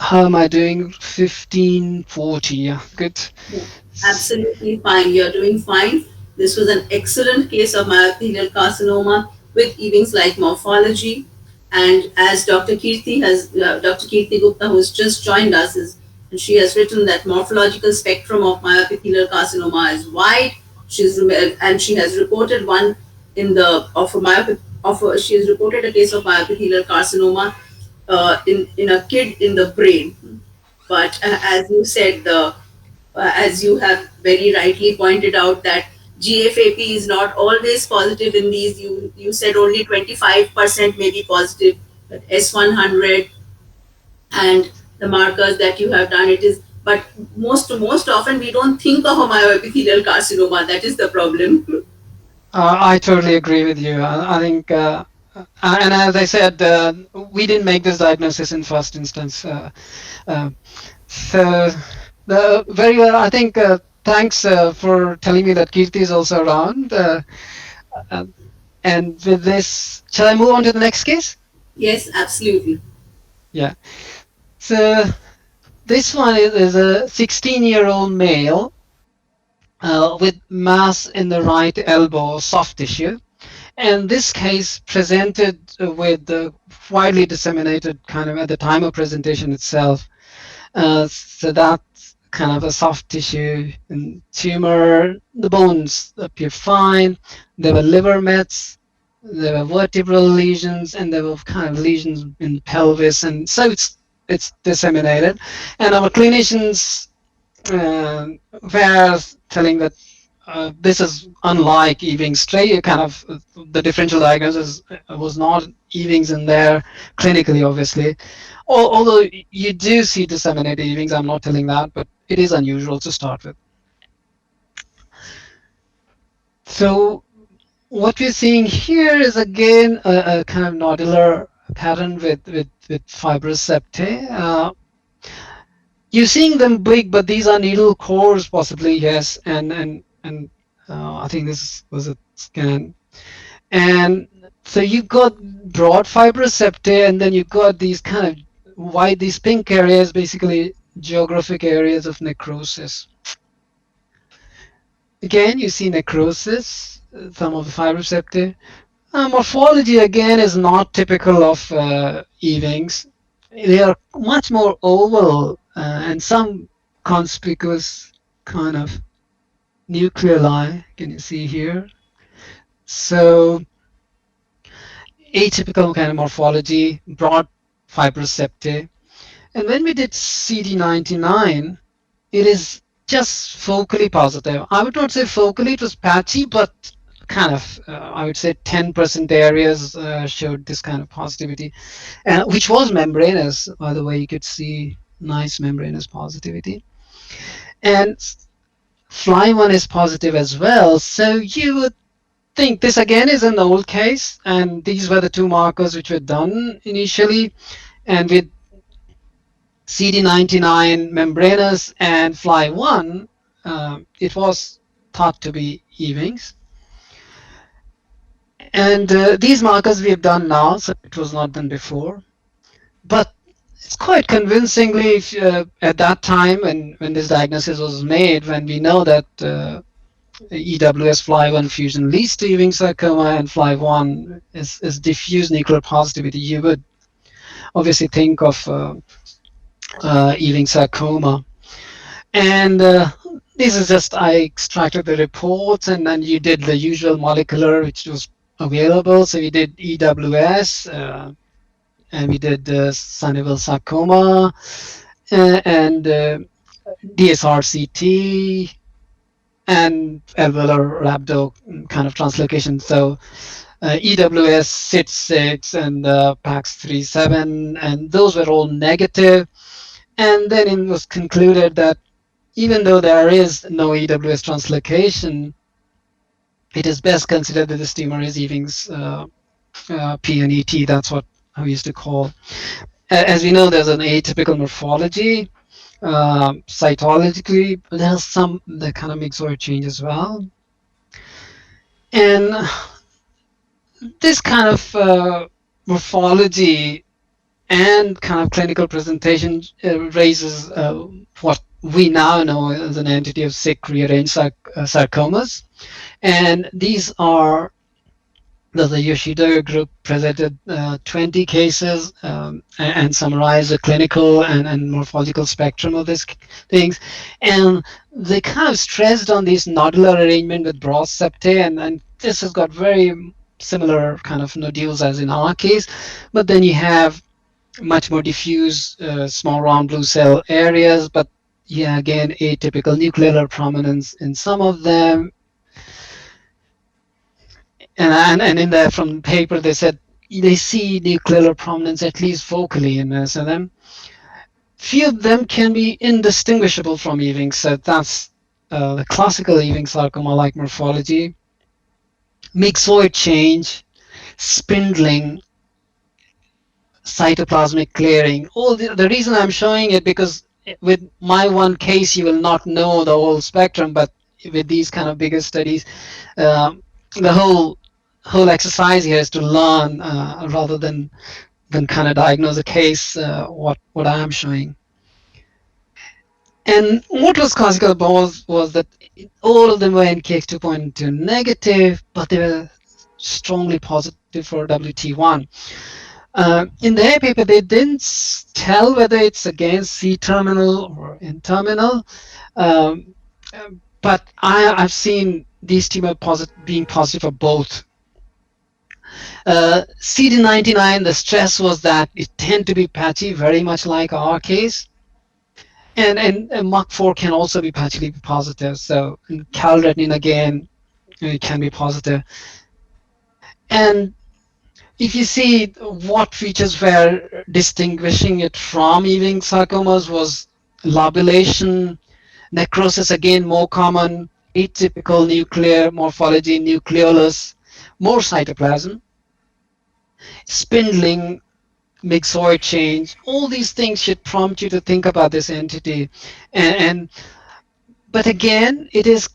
[SPEAKER 1] How am I doing? 1540. Yeah, good.
[SPEAKER 2] Yeah, absolutely fine. You're doing fine. This was an excellent case of myoepithelial carcinoma with Ewing's-like morphology. And as Dr. Kirti Gupta, who has just joined us, and she has written that morphological spectrum of myoepithelial carcinoma is wide. And she has reported one in the of a myoep of a, she has reported a case of myoepithelial carcinoma in a kid in the brain. But as you said, as you have very rightly pointed out, that GFAP is not always positive in these. You said only 25% may be positive, but S100 and the markers that you have done, it is. But most often we don't think of a myoepithelial carcinoma. That is the problem.
[SPEAKER 1] I totally agree with you. I think, and as I said, we didn't make this diagnosis in first instance. Uh, so, very well. I think thanks for telling me that Kirti is also around. Uh, and with this, shall I move on to the next case?
[SPEAKER 2] Yes, absolutely.
[SPEAKER 1] Yeah. So this one is a 16-year-old male with mass in the right elbow, soft tissue. And this case presented with the widely disseminated kind of at the time of presentation itself. So that's kind of a soft tissue and tumor. The bones appear fine. There were liver mets, there were vertebral lesions, and there were kind of lesions in the pelvis. And so it's disseminated. And our clinicians were telling that this is unlike Ewing's straight kind of the differential diagnosis was not Ewing's in there clinically, obviously. Although you do see disseminated Ewing's, I'm not telling that, but it is unusual to start with. So what we're seeing here is again a kind of nodular pattern with fibrous septae. You're seeing them big, but these are needle cores possibly, yes, and I think this was a scan. And so you've got broad fibrous septae, and then you've got these kind of wide, these pink areas, basically geographic areas of necrosis. Again, you see necrosis, some of the fibrous septae. Morphology, again, is not typical of Ewing's. They are much more oval and some conspicuous kind of nucleoli, can you see here? So atypical kind of morphology, broad fibrous septae. And when we did CD99, it is just focally positive. I would not say focally, it was patchy, but kind of, I would say 10% areas showed this kind of positivity, which was membranous, by the way. You could see nice membranous positivity. And Fly1 is positive as well. So you would think this again is an old case, and these were the two markers which were done initially. And with CD99 membranous and Fly1, it was thought to be Ewing's. And these markers we have done now, so it was not done before. But it's quite convincingly, if, at that time when this diagnosis was made, when we know that EWS Fly1 fusion leads to Ewing sarcoma and Fly1 is diffuse nuclear positivity, you would obviously think of Ewing sarcoma. And this is just, I extracted the reports, and then you did the usual molecular which was available. So we did EWS, and we did Sunnyvale sarcoma, and DSRCT, and alveolar rhabdo kind of translocation. So EWS, SIT6, and PAX37, and those were all negative. And then it was concluded that even though there is no EWS translocation, it is best considered that this tumor is Ewing's P and ET. That's what we used to call. As we know, there's an atypical morphology. Cytologically, there's some the kind of myxoid change as well. And this kind of morphology and kind of clinical presentation raises what we now know as an entity of sick rearranged sarcomas. And these are the Yoshida group presented 20 cases and summarized the clinical and morphological spectrum of these things. And they kind of stressed on this nodular arrangement with broad septae, and this has got very similar kind of nodules as in our case. But then you have much more diffuse small round blue cell areas, but yeah, again, atypical nuclear prominence in some of them. And in there from the paper, they said they see nuclear prominence at least focally in most of them. Few of them can be indistinguishable from Ewing, so that's the classical Ewing sarcoma-like morphology. Myxoid change, spindling, cytoplasmic clearing. All the reason I'm showing it, because with my one case you will not know the whole spectrum, but with these kind of bigger studies, the whole exercise here is to learn rather than kind of diagnose a case, what I'm showing. And what was classical was that all of them were NKX2.2 negative, but they were strongly positive for WT1. In their paper, they didn't tell whether it's again C-terminal or N-terminal, but I've seen these tumors being positive for both. CD99, the stress was that it tend to be patchy, very much like our case. And MUC4 can also be patchily positive. So calretinine again, it can be positive. And if you see what features were distinguishing it from Ewing sarcomas was lobulation, necrosis again more common, atypical nuclear morphology, nucleolus, more cytoplasm, spindling, myxoid change. All these things should prompt you to think about this entity. But again, it is,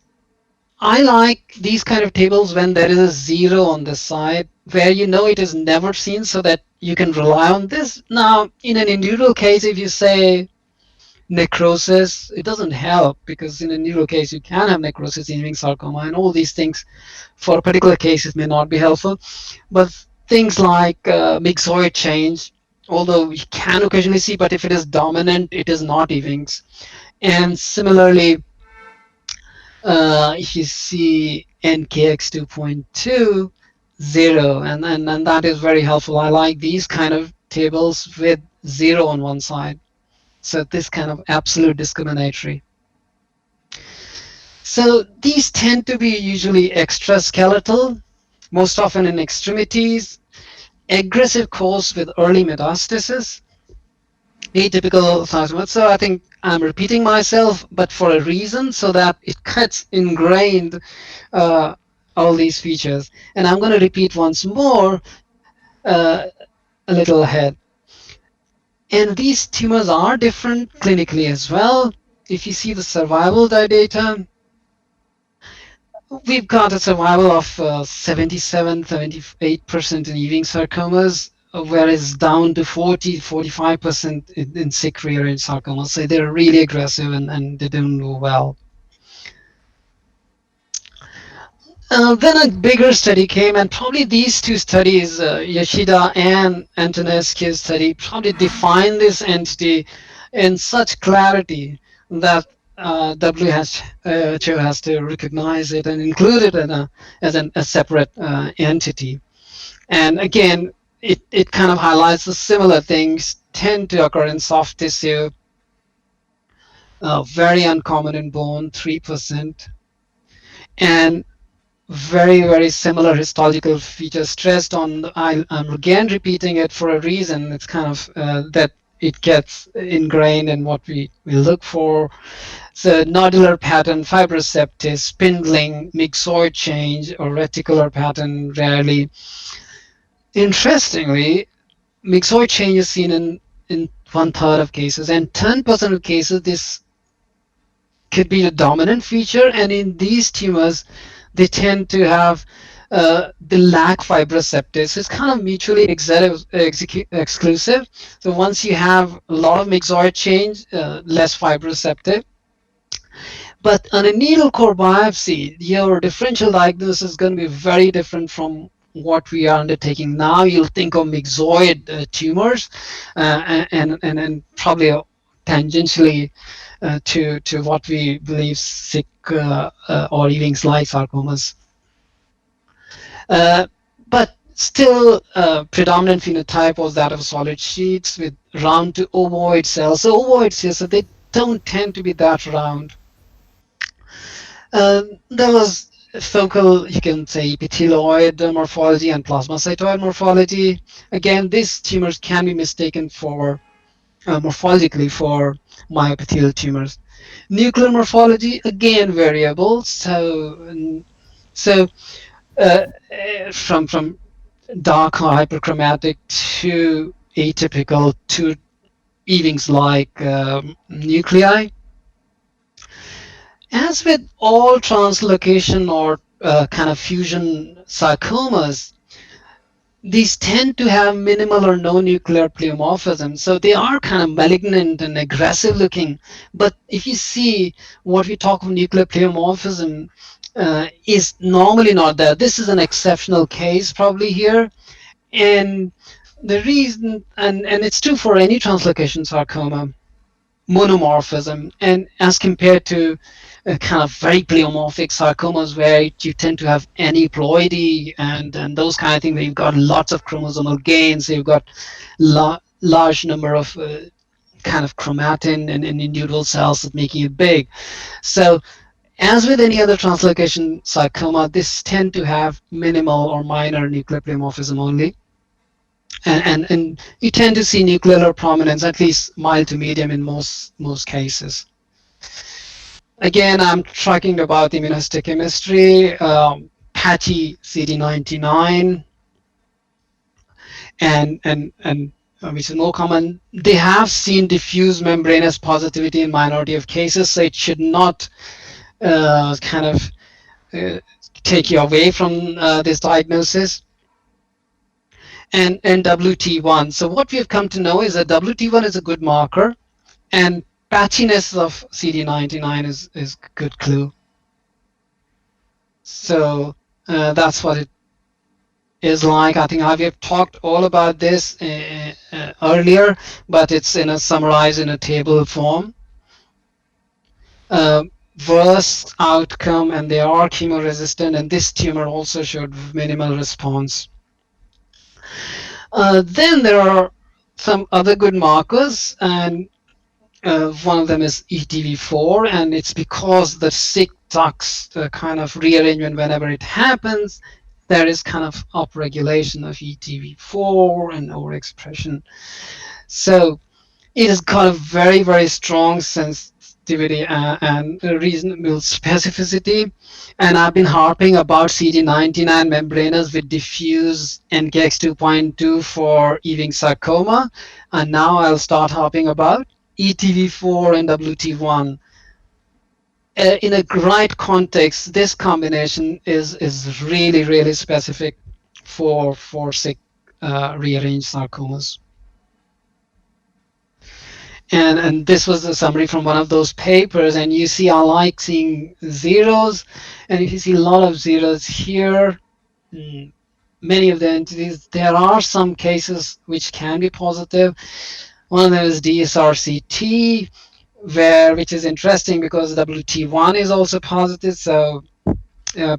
[SPEAKER 1] I like these kind of tables when there is a 0 on this side, where you know it is never seen, so that you can rely on this. Now, in an individual case, if you say necrosis, it doesn't help, because in a individual case, you can have necrosis in Ewing sarcoma, and all these things for a particular case, it may not be helpful. But things like myxoid change, although you can occasionally see, but if it is dominant, it is not Ewing's. And similarly, if you see NKX2.2, 0, and that is very helpful. I like these kind of tables with 0 on one side. So this kind of absolute discriminatory. So these tend to be usually extraskeletal, most often in extremities, aggressive course with early metastasis, atypical sarcoma. So I think I'm repeating myself, but for a reason, so that it gets ingrained uh, all these features. And I'm going to repeat once more uh, a little ahead. And these tumors are different clinically as well. If you see the survival data, we've got a survival of 77, 78% in Ewing sarcomas, whereas down to 40, 45% in sick rearranged sarcomas. So they're really aggressive and they don't do well. Then a bigger study came, and probably these two studies, Yoshida and Antonescu's study, probably defined this entity in such clarity that WHO has to recognize it and include it in a separate entity. And again, it kind of highlights the similar things tend to occur in soft tissue, very uncommon in bone, 3%, and very similar histological features stressed on. I'm again repeating it for a reason. It's kind of that it gets ingrained in what we look for. So nodular pattern, fibroseptis, spindling, myxoid change, or reticular pattern rarely. Interestingly, myxoid change is seen in 1/3 of cases, and 10% of cases this could be the dominant feature. And in these tumors, they tend to have the lack fibroseptis. It's kind of mutually exclusive. So once you have a lot of myxoid change, less fibroseptic. But on a needle core biopsy, your differential diagnosis is going to be very different from what we are undertaking now. You'll think of myxoid tumors, and probably tangentially to what we believe sick or Ewing's like sarcomas. Uh, but still, predominant phenotype was that of solid sheets with round to ovoid cells. So ovoid cells, so they don't tend to be that round. There was focal, you can say, epithelioid morphology and plasmacytoid morphology. Again, these tumors can be mistaken for morphologically for myoepithelial tumors. Nuclear morphology, again, variable. So from dark or hyperchromatic to atypical to Ewing's like nuclei. As with all translocation or kind of fusion sarcomas, these tend to have minimal or no nuclear pleomorphism. So they are kind of malignant and aggressive looking. But if you see what we talk of nuclear pleomorphism is normally not there. This is an exceptional case probably here. And the reason, and it's true for any translocation sarcoma, monomorphism, and as compared to kind of very pleomorphic sarcomas where you tend to have aneuploidy and those kind of things where you've got lots of chromosomal gains, so you've got large number of kind of chromatin in individual cells making it big. So as with any other translocation sarcoma, this tend to have minimal or minor nuclear pleomorphism only. And you tend to see nuclear prominence, at least mild to medium in most cases. Again, I'm talking about immunohistochemistry, patchy CD99, and which is more common. They have seen diffuse membranous positivity in minority of cases, so it should not kind of take you away from this diagnosis. And WT1. So what we have come to know is that WT1 is a good marker, and patchiness of CD99 is a good clue. So that's what it is like. I think I've talked all about this earlier, but it's summarized in a table form. Worst outcome, and they are chemo-resistant, and this tumor also showed minimal response. Then there are some other good markers, and one of them is ETV4, and it's because the sick ducts kind of rearrangement whenever it happens. There is kind of upregulation of ETV4 and overexpression. So it has got a very, very strong sensitivity and a reasonable specificity. And I've been harping about CD99 membranous with diffuse NKX 2.2 for Ewing sarcoma. And now I'll start harping about ETV4 and WT1. In a right context, this combination is really, really specific for sick rearranged sarcomas. And this was a summary from one of those papers, and you see I like seeing zeros, and if you see a lot of zeros here, many of the entities, there are some cases which can be positive. One of them is DSRCT, which is interesting because WT1 is also positive, so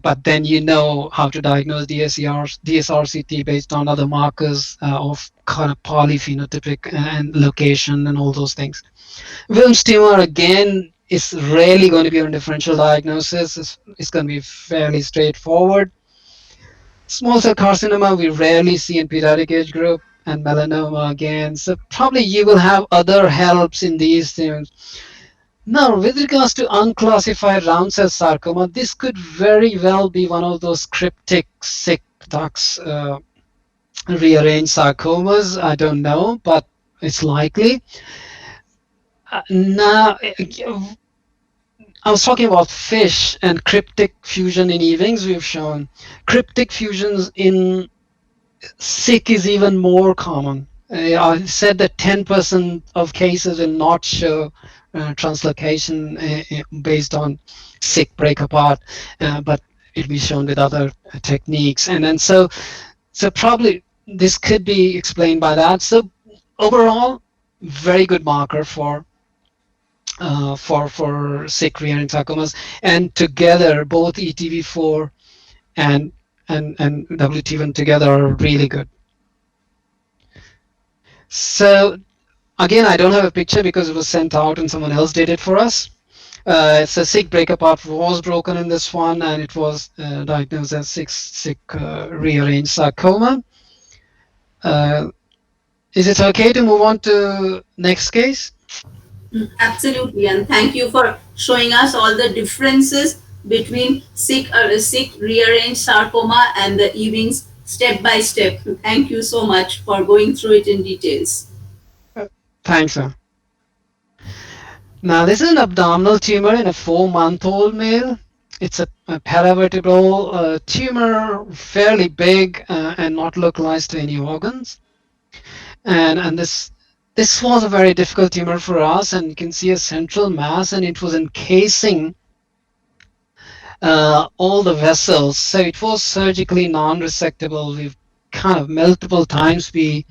[SPEAKER 1] but then you know how to diagnose DSRCT based on other markers of kind of polyphenotypic and location and all those things. Wilms tumor, again, is rarely going to be on differential diagnosis. It's going to be fairly straightforward. Small cell carcinoma, we rarely see in pediatric age group, and melanoma again. So probably you will have other helps in these things. Now, with regards to unclassified round cell sarcoma, this could very well be one of those cryptic sick ducts rearranged sarcomas. I don't know, but it's likely. Now, I was talking about FISH and cryptic fusion in Ewings. We've shown cryptic fusions in sick is even more common. I said that 10% of cases will not show translocation based on sick break apart, but it'll be shown with other techniques. And then so probably this could be explained by that. So overall, very good marker for sick rearranged sarcomas, and together both ETV4 and WT1 together are really good. So again, I don't have a picture because it was sent out and someone else did it for us. It's a sick break apart was broken in this one, and it was diagnosed as sick rearranged sarcoma. Is it okay to move on to next case?
[SPEAKER 2] Absolutely, and thank you for showing us all the differences between sick rearranged sarcoma and the Ewing's step by step. Thank you so much for going through it in details.
[SPEAKER 1] Thanks, sir. Now, this is an abdominal tumor in a 4-month-old male. It's a paravertebral tumor, fairly big and not localized to any organs. And this was a very difficult tumor for us, and you can see a central mass, and it was encasing all the vessels. So it was surgically non-resectable. We've kind of multiple times we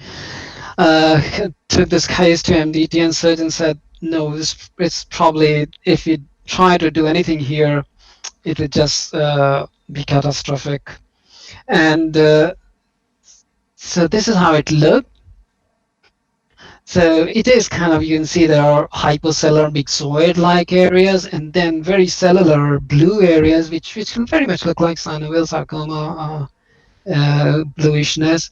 [SPEAKER 1] took this case to MDT, and surgeon said, no, it's probably, if you try to do anything here, it would just be catastrophic. And so this is how it looked. So it is kind of, you can see there are hypocellular myxoid-like areas, and then very cellular blue areas, which very much look like synovial sarcoma bluishness.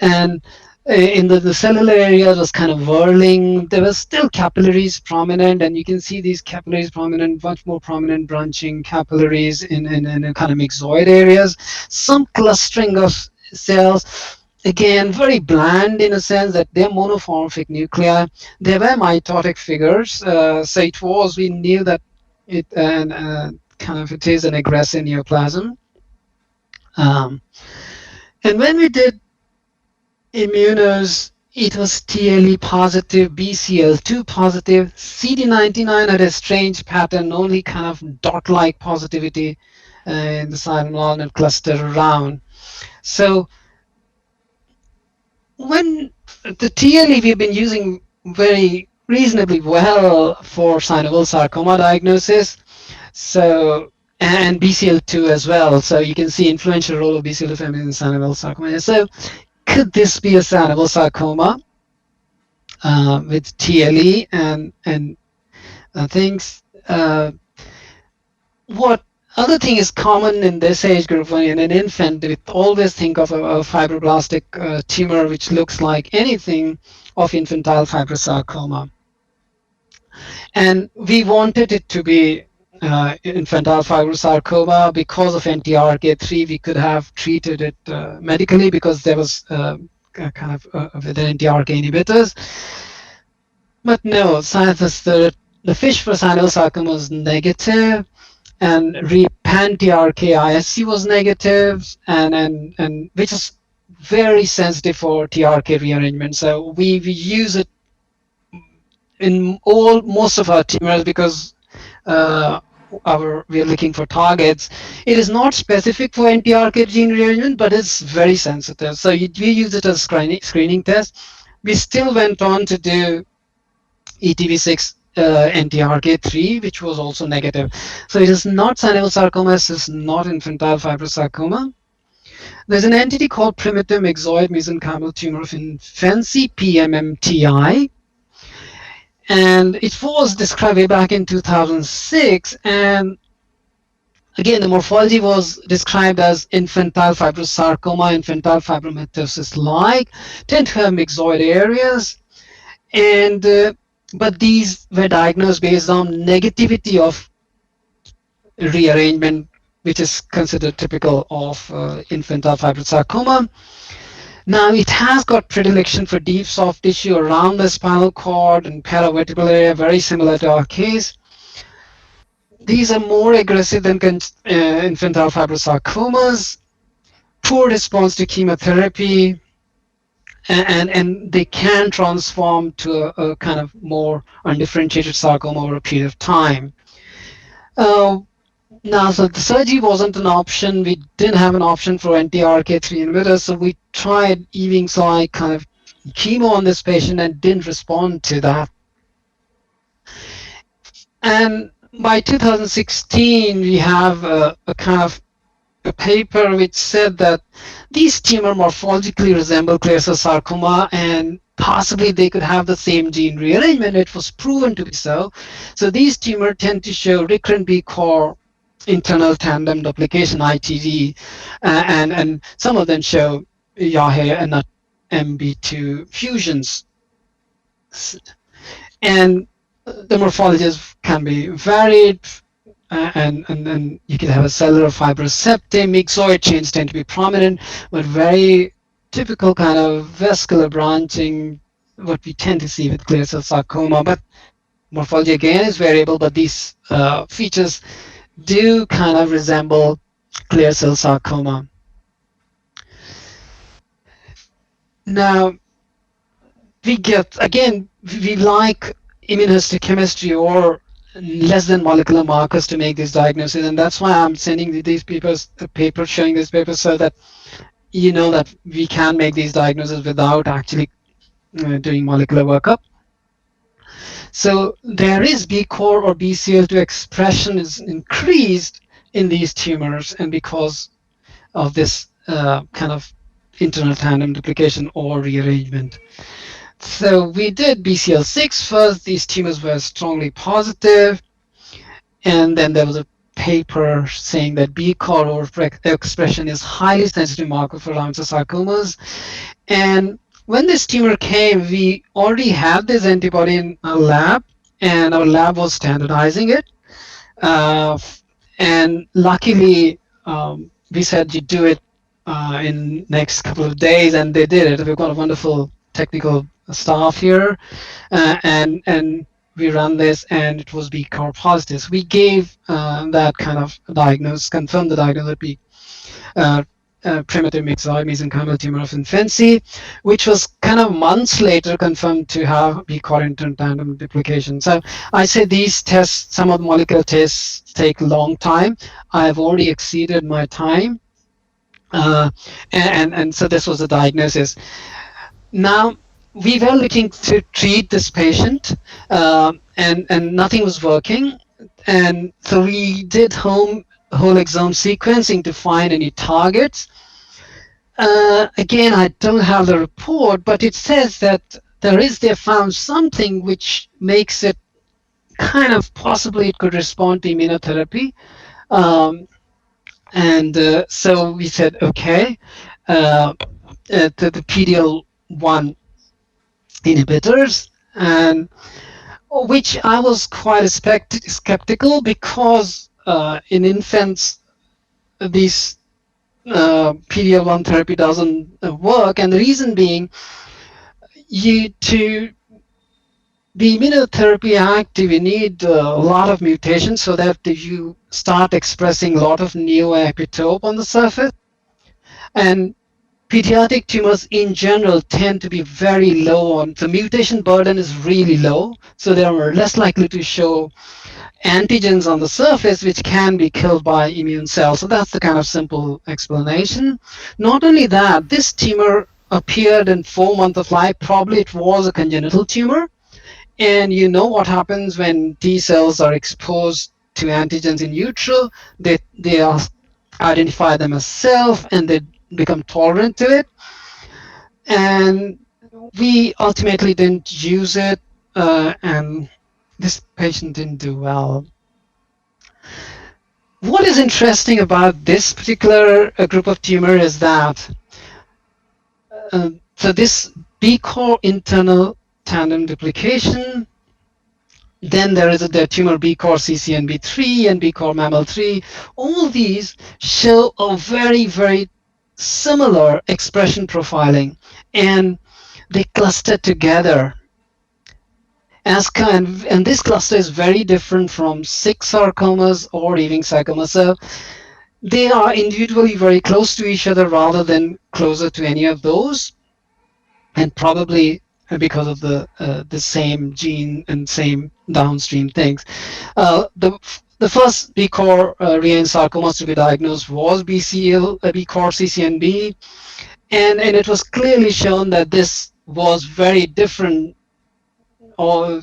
[SPEAKER 1] And in the cellular area was kind of whirling. There was still capillaries prominent, and you can see these capillaries prominent, much more prominent branching capillaries in kind of myxoid areas. Some clustering of cells. Again, very bland in a sense that they're monomorphic nuclei. They were mitotic figures, so it was, we knew that it kind of, it is an aggressive neoplasm. And when we did immunos, it was TLE positive, BCL2 positive, CD99 had a strange pattern, only kind of dot-like positivity in the cytoplasm and cluster around. So when the TLE we've been using very reasonably well for synovial sarcoma diagnosis, so, and BCL2 as well, so you can see influential role of BCL2 family in synovial sarcoma. So could this be a synovial sarcoma with TLE and things? what other thing is common in this age group, when in an infant, we always think of a fibroblastic tumor which looks like anything of infantile fibrosarcoma. And we wanted it to be infantile fibrosarcoma. Because of NTRK3, we could have treated it medically, because there was kind of with the NTRK inhibitors. But no, the FISH for sarcoma was negative, and REPAN-TRK-ISC was negative, and which is very sensitive for TRK rearrangement. So we use it in most of our tumors, because we are looking for targets. It is not specific for NTRK gene rearrangement, but it's very sensitive. So we use it as a screening test. We still went on to do ETV6 NTRK3, which was also negative. So it is not synovial sarcoma, it is not infantile fibrosarcoma. There's an entity called primitive myxoid mesenchymal tumor of infancy, PMMTI, and it was described way back in 2006. And again, the morphology was described as infantile fibrosarcoma, infantile fibromatosis-like, tend to have myxoid areas, and but these were diagnosed based on negativity of rearrangement, which is considered typical of infantile fibrosarcoma. Now, it has got predilection for deep soft tissue around the spinal cord and paravertebral area, very similar to our case. These are more aggressive than infantile fibrosarcomas, poor response to chemotherapy, and they can transform to a kind of more undifferentiated sarcoma over a period of time. Now, so the surgery wasn't an option. We didn't have an option for NTRK3 inhibitors, so we tried Ewing-like kind of chemo on this patient and didn't respond to that. And by 2016, we have a kind of a paper which said that these tumors morphologically resemble clear cell sarcoma, and possibly they could have the same gene rearrangement. It was proven to be so. So these tumors tend to show recurrent B-core internal tandem duplication, ITD, and some of them show Yahya and not MB2 fusions. And the morphologies can be varied, and then you can have a cellular fibrous septum. Myxoid chains tend to be prominent, but very typical kind of vascular branching, what we tend to see with clear cell sarcoma. But morphology again is variable, but these features do kind of resemble clear cell sarcoma. Now, we like immunohistochemistry or less than molecular markers to make these diagnoses, and that's why I'm sending these papers, showing these papers, so that you know that we can make these diagnoses without actually doing molecular workup. So there is B-core or BCL2 expression is increased in these tumors, and because of this kind of internal tandem duplication or rearrangement. So we did BCL6 first. These tumors were strongly positive, and then there was a paper saying that B-core expression is highly sensitive marker for round cell sarcomas. And when this tumor came, we already had this antibody in our lab, and our lab was standardizing it. And luckily, we said you do it in next couple of days, and they did it. We've got a wonderful technical staff here, and we ran this, and it was B-core positive. So we gave that kind of diagnosis, confirmed the diagnosis that be primitive myxoid mesenchymal tumor of infancy, which was kind of months later confirmed to have B-core internal tandem duplication. So I say these tests, some of the molecular tests take a long time. I've already exceeded my time, and so this was the diagnosis. Now, we were looking to treat this patient, and nothing was working, and so we did whole exome sequencing to find any targets. Again, I don't have the report, but it says that they found something which makes it kind of possibly it could respond to immunotherapy. Um, and so we said, okay, the PDL1 inhibitors, and which I was quite skeptical because in infants these PDL1 therapy doesn't work, and the reason being, you to be immunotherapy active, you need a lot of mutations so that you start expressing a lot of neoepitope on the surface. And pediatric tumors in general tend to be very low on, the mutation burden is really low, so they are less likely to show antigens on the surface which can be killed by immune cells. So that's the kind of simple explanation. Not only that, this tumor appeared in 4 months of life. Probably it was a congenital tumor. And you know what happens when T cells are exposed to antigens in utero? They identify them as self and they become tolerant to it. And we ultimately didn't use it, and this patient didn't do well. What is interesting about this particular group of tumor is that so this B core internal tandem duplication, then there is the tumor B core CCNB3 and B core mammal3. All these show a very, very similar expression profiling, and they cluster together. And this cluster is very different from 6 sarcomas or Ewing sarcoma. So they are individually very close to each other rather than closer to any of those, and probably because of the same gene and same downstream things. The first B core Rein sarcomas to be diagnosed was B core CCNB, and it was clearly shown that this was very different, or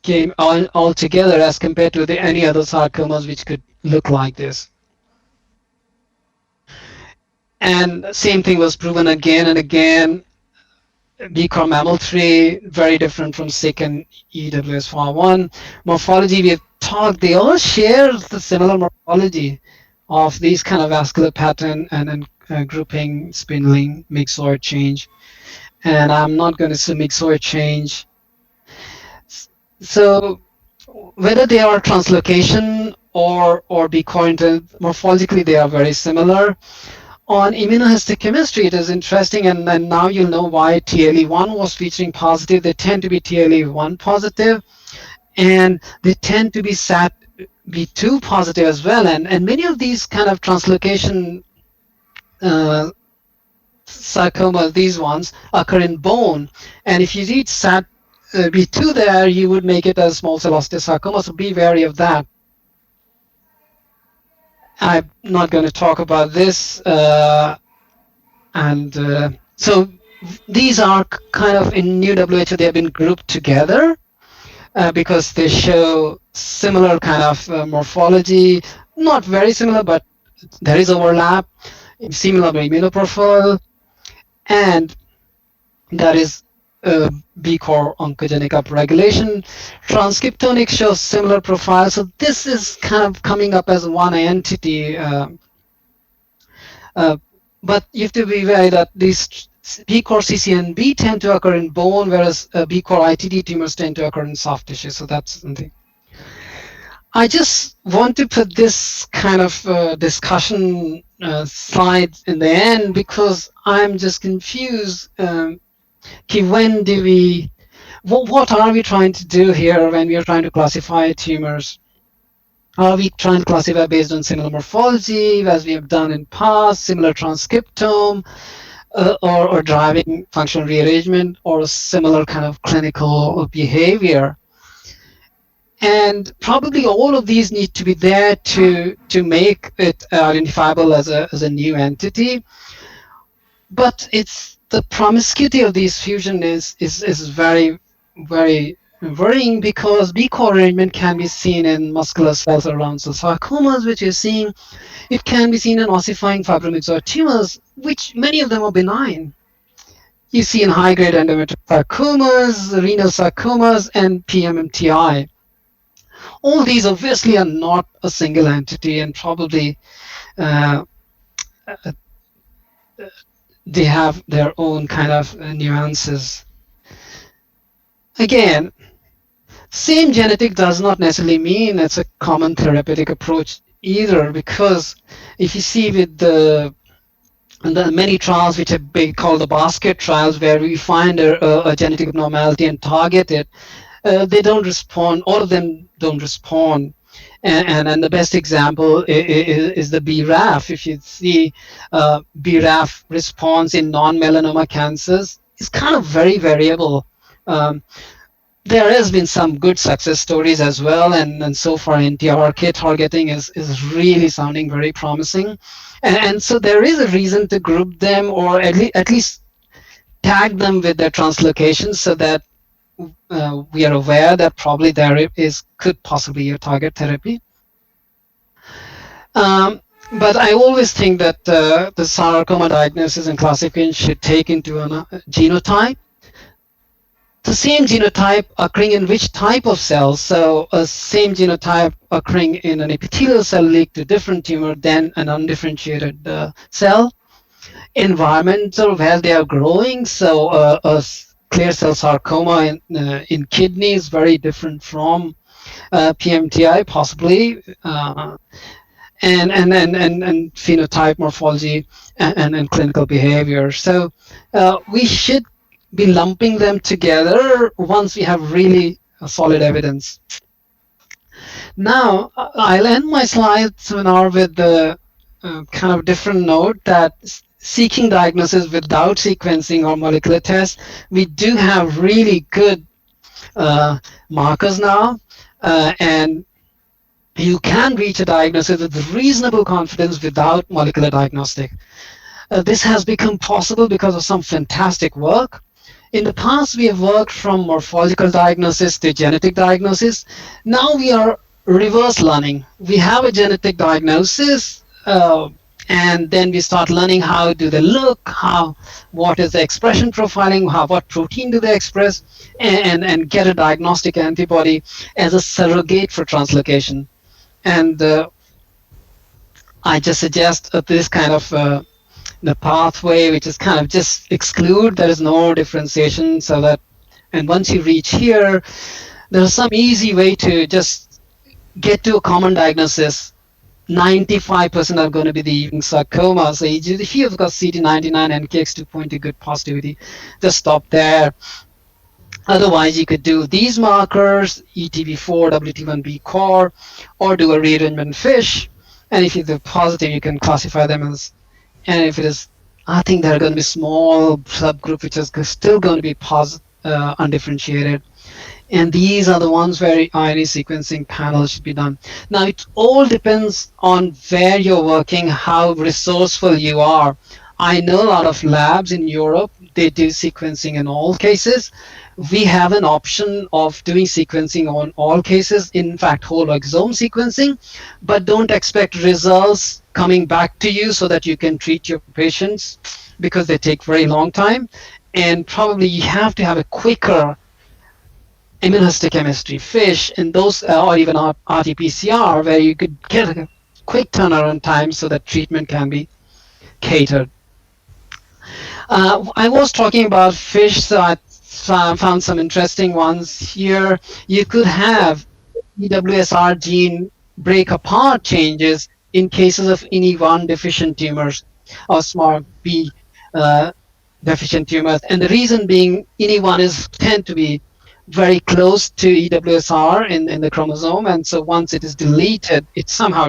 [SPEAKER 1] came all together as compared to any other sarcomas which could look like this. And same thing was proven again and again. B core mammal3, very different from Seqing and EWSR1. Morphology, we have talked, they all share the similar morphology of these kind of vascular pattern and grouping, spindling, myxoid change. And I'm not going to say myxoid change. So whether they are translocation or B core morphologically, they are very similar. On immunohistochemistry, it is interesting, and now you'll know why TLE1 was featuring positive. They tend to be TLE1 positive, and they tend to be SAT-B2 positive as well. And many of these kind of translocation sarcomas, these ones, occur in bone. And if you read SAT-B2 there, you would make it a small cell osteosarcoma, so be wary of that. I'm not going to talk about this. So these are kind of, in new WHO, they have been grouped together because they show similar kind of morphology, not very similar, but there is overlap, similar immunoprofile, and that is B core oncogenic upregulation. Transcriptonic shows similar profile, so this is kind of coming up as one entity. But you have to be aware that these B core CCNB tend to occur in bone, whereas B core ITD tumors tend to occur in soft tissue. So that's something. I just want to put this kind of discussion slide in the end because I'm just confused. When do we, what are we trying to do here when we are trying to classify tumors? Are we trying to classify based on similar morphology, as we have done in past, similar transcriptome, or driving functional rearrangement, or a similar kind of clinical behavior? And probably all of these need to be there to make it identifiable as a new entity. But it's the promiscuity of these fusion is very, very worrying, because B core arrangement can be seen in muscular cells around the sarcomas, which you're seeing. It can be seen in ossifying fibromyxoid tumors, which many of them are benign. You see in high-grade endometrial sarcomas, renal sarcomas, and PMMTI. All these obviously are not a single entity, and probably uh, they have their own kind of nuances. Again, same genetic does not necessarily mean it's a common therapeutic approach either, because if you see with the many trials which have been called the basket trials, where we find a genetic abnormality and target it, they don't respond. All of them don't respond. And the best example is the BRAF. If you see BRAF response in non-melanoma cancers, it's kind of very variable. Um, there has been some good success stories as well, and so far NTRK targeting is really sounding very promising. And so there is a reason to group them, or at least tag them with their translocations, so that we are aware that probably there is could possibly be a target therapy. Um, but I always think that the sarcoma diagnosis and classification should take into a genotype. The same genotype occurring in which type of cells? So a same genotype occurring in an epithelial cell leak to different tumor than an undifferentiated cell. Environmental, where they are growing. So a clear cell sarcoma in kidney is very different from PMTI, possibly. And phenotype, morphology, and clinical behavior. So we should be lumping them together once we have really solid evidence. Now, I'll end my slide seminar with the kind of different note that seeking diagnosis without sequencing or molecular tests, we do have really good markers now, and you can reach a diagnosis with reasonable confidence without molecular diagnostic. This has become possible because of some fantastic work. In the past, we have worked from morphological diagnosis to genetic diagnosis. Now we are reverse learning. We have a genetic diagnosis, and then we start learning how do they look, what is the expression profiling, what protein do they express, and get a diagnostic antibody as a surrogate for translocation. And I just suggest this kind of the pathway, which is kind of just exclude, there is no differentiation, so that, and once you reach here, there's some easy way to just get to a common diagnosis. 95% are going to be the Ewing sarcoma. So if you've got CD99 and KX2.2 good positivity, just stop there. Otherwise, you could do these markers, ETB4, WT1B core, or do a rearrangement FISH. And if you're positive, you can classify them as, and if it is, I think there are going to be small subgroup which is still going to be undifferentiated. And these are the ones where RNA sequencing panel should be done. Now, it all depends on where you're working, how resourceful you are. I know a lot of labs in Europe, they do sequencing in all cases. We have an option of doing sequencing on all cases, in fact, whole exome sequencing, but don't expect results coming back to you so that you can treat your patients, because they take very long time. And probably you have to have a quicker immunohistochemistry FISH in those, or even RT-PCR, where you could get a quick turnaround time so that treatment can be catered. I was talking about FISH, so I found some interesting ones here. You could have EWSR gene break apart changes in cases of INI1 deficient tumors or small b deficient tumors. And the reason being, INI1 tend to be very close to EWSR in the chromosome, and so once it is deleted, it somehow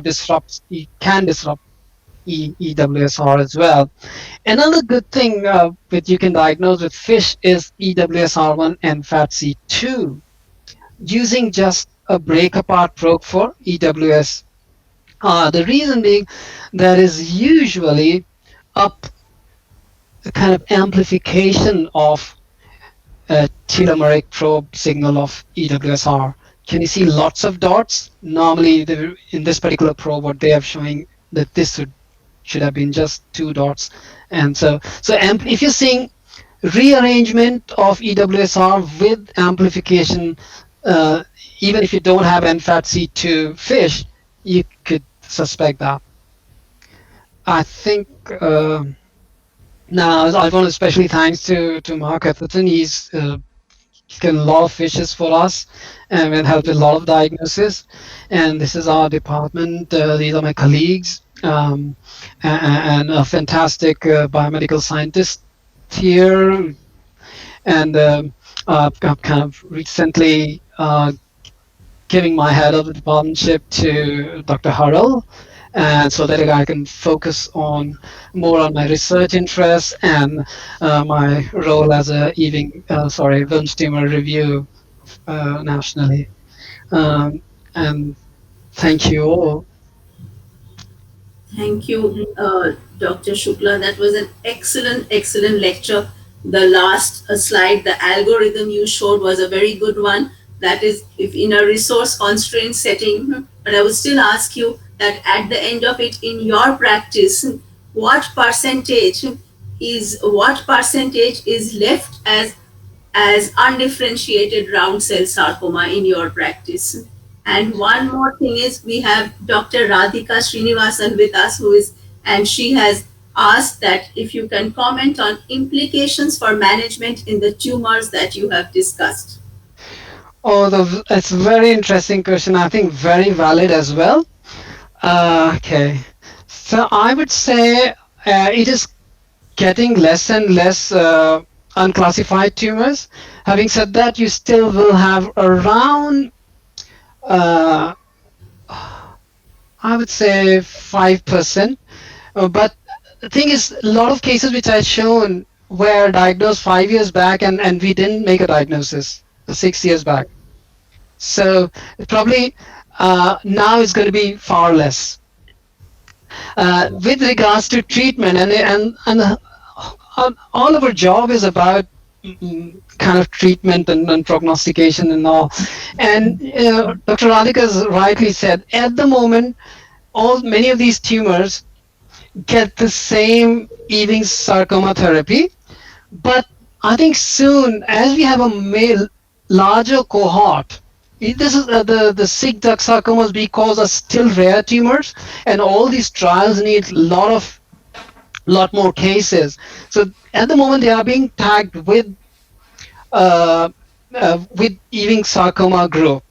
[SPEAKER 1] can disrupt EWSR as well. Another good thing that you can diagnose with FISH is EWSR1 and FATC2 using just a break apart probe for EWS. The reason being, there is usually a kind of amplification of a telomeric probe signal of EWSR. Can you see lots of dots? Normally, in this particular probe, what they are showing that this should have been just 2 dots. And so if you're seeing rearrangement of EWSR with amplification, uh, even if you don't have NFAT-C2 fish, you could suspect that. I think now I want to especially thanks to Mark Atherton. He's getting a lot of fishes for us and will help with a lot of diagnosis. And this is our department. These are my colleagues and a fantastic biomedical scientist here. And I'm kind of recently giving my head of the departmentship to Dr. Harrell, and so that I can focus on more on my research interests and my role as a Wilms tumor review nationally. Um, and thank you all.
[SPEAKER 2] Thank you, Dr. Shukla. That was an excellent lecture. The last slide, the algorithm you showed was a very good one. That is, if in a resource constraint setting, but I would still ask you that at the end of it, in your practice, what percentage what percentage is left as undifferentiated round cell sarcoma in your practice? And one more thing is we have Dr. Radhika Srinivasan with us, who is, and she has asked that if you can comment on implications for management in the tumors that you have discussed.
[SPEAKER 1] Oh, it's a very interesting question. I think very valid as well. Okay, so I would say it is getting less and less unclassified tumors. Having said that, you still will have around, uh, I would say, 5%. But the thing is, a lot of cases which I've shown were diagnosed 5 years back, and we didn't make a diagnosis 6 years back. So probably now it's going to be far less. With regards to treatment, and all of our job is about kind of treatment and prognostication and all. And Dr. Radhika has rightly said, at the moment, all many of these tumors get the same Ewing sarcoma therapy, but I think soon, as we have a larger cohort, this is the sick duct sarcomas because are still rare tumors, and all these trials need lot more cases. So at the moment, they are being tagged uh, with Ewing sarcoma group.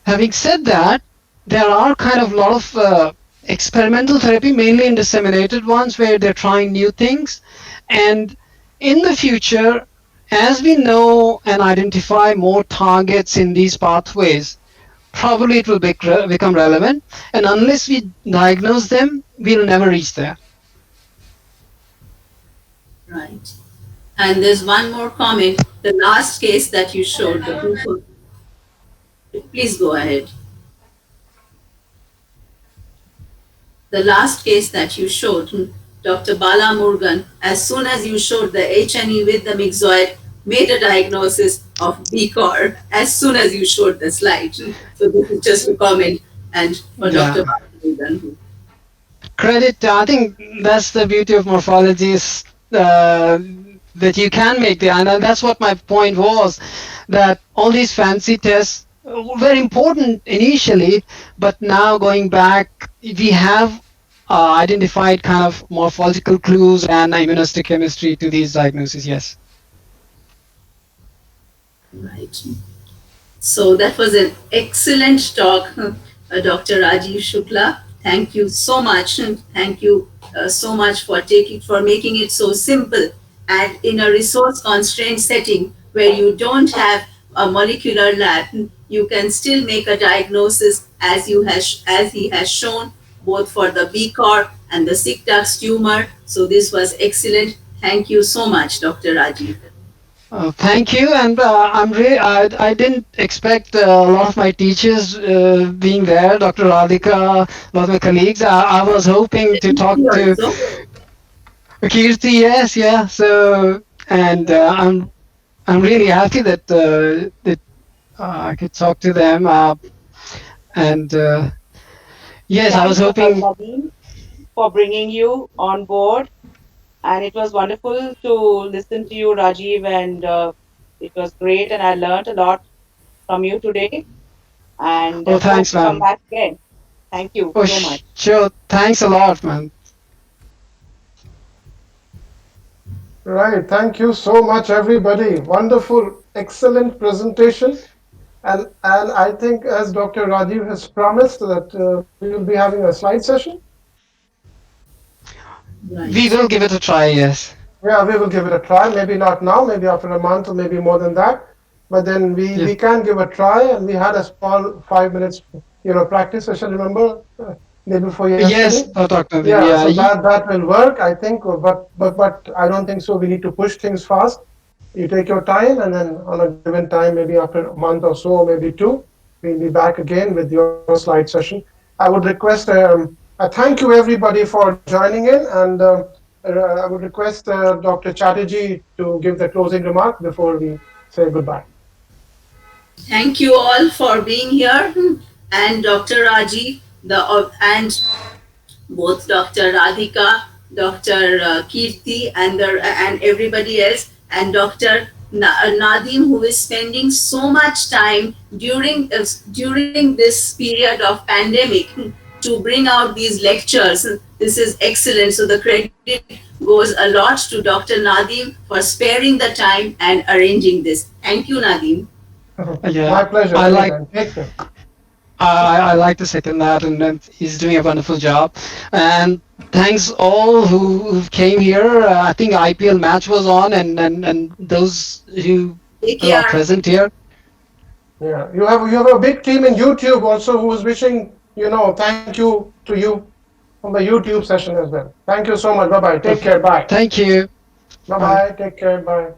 [SPEAKER 1] Having said that, there are kind of a lot of experimental therapy, mainly in disseminated ones, where they're trying new things. And in the future, as we know and identify more targets in these pathways, probably it will become relevant. And unless we diagnose them, we'll never reach there.
[SPEAKER 2] Right. And there's one more comment. The last case that you showed, the proof of, please go ahead. The last case that you showed, Dr. Bala Murugan, as soon as you showed the H&E with the myxoid, made a diagnosis of BCOR as soon as you showed the slide. So this is just a comment and for Dr.
[SPEAKER 1] Yeah.
[SPEAKER 2] Bala Murugan.
[SPEAKER 1] Credit, I think that's the beauty of morphology is that you can make the, and that's what my point was, that all these fancy tests were important initially, but now going back, we have identified kind of morphological clues and immunohistochemistry to these diagnoses, yes.
[SPEAKER 2] Right. So that was an excellent talk, Dr. Rajeev Shukla. Thank you so much. Thank you so much for making it so simple and in a resource constrained setting where you don't have a molecular lab, you can still make a diagnosis as he has shown both for the BCOR and the sick duct tumor. So this was excellent. Thank you so much, Dr. Rajeev.
[SPEAKER 1] Thank you, and I didn't expect a lot of my teachers being there, Dr. Radhika, a lot of my colleagues. I was hoping to talk to
[SPEAKER 2] Also,
[SPEAKER 1] Kirti, yes, yeah. So, and I'm really happy that I could talk to them. And yes, I was
[SPEAKER 4] Thanks,
[SPEAKER 1] hoping.
[SPEAKER 4] Nadeem, for bringing you on board. And it was wonderful to listen to you, Rajiv, and it was great. And I learned a lot from you today, and
[SPEAKER 1] Oh,
[SPEAKER 4] hope
[SPEAKER 1] thanks,
[SPEAKER 4] to come
[SPEAKER 1] man.
[SPEAKER 4] back again. Thank you
[SPEAKER 1] Oh,
[SPEAKER 4] so much.
[SPEAKER 1] sure. Thanks a lot, man.
[SPEAKER 3] Right. Thank you so much, everybody. Wonderful, excellent presentation. And I think, as Dr. Rajeev has promised, that we will be having a slide session.
[SPEAKER 1] We
[SPEAKER 2] Right.
[SPEAKER 1] will give it a try, yes.
[SPEAKER 3] Yeah, we will give it a try. Maybe not now, maybe after a month or maybe more than that. But then we
[SPEAKER 1] Yes.
[SPEAKER 3] can give a try. And we had a small 5 minutes, practice session. Remember, day before yesterday.
[SPEAKER 1] Yes, Dr. Nadeem,
[SPEAKER 3] Yeah,
[SPEAKER 1] yeah.
[SPEAKER 3] so that will work, I think. But I don't think so. We need to push things fast. You take your time, and then on a given time, maybe after a month or so, or maybe two, we'll be back again with your slide session. I would request a thank you everybody for joining in, and I would request Dr. Chatterjee to give the closing remark before we say goodbye.
[SPEAKER 2] Thank you all for being here, and Dr. Raji, and both Dr. Radhika, Dr. Kirti, and everybody else, and Dr. Nadim, who is spending so much time during this period of pandemic to bring out these lectures. This is excellent. So the credit goes a lot to Dr. Nadim for sparing the time and arranging this. Thank you, Nadim.
[SPEAKER 3] My
[SPEAKER 1] Yeah,
[SPEAKER 3] pleasure,
[SPEAKER 1] I like
[SPEAKER 3] anytime. Take care.
[SPEAKER 1] I like to second that, and he's doing a wonderful job. And thanks all who came here. I think IPL match was on, and those
[SPEAKER 2] Take
[SPEAKER 1] who are
[SPEAKER 2] care.
[SPEAKER 1] present here.
[SPEAKER 3] Yeah, you have a big team in YouTube also who is wishing, thank you to you from the YouTube session as well. Thank you so much. Bye bye. Take care. Bye.
[SPEAKER 1] Thank you.
[SPEAKER 3] Bye
[SPEAKER 1] Bye.
[SPEAKER 3] bye. Take care. Bye.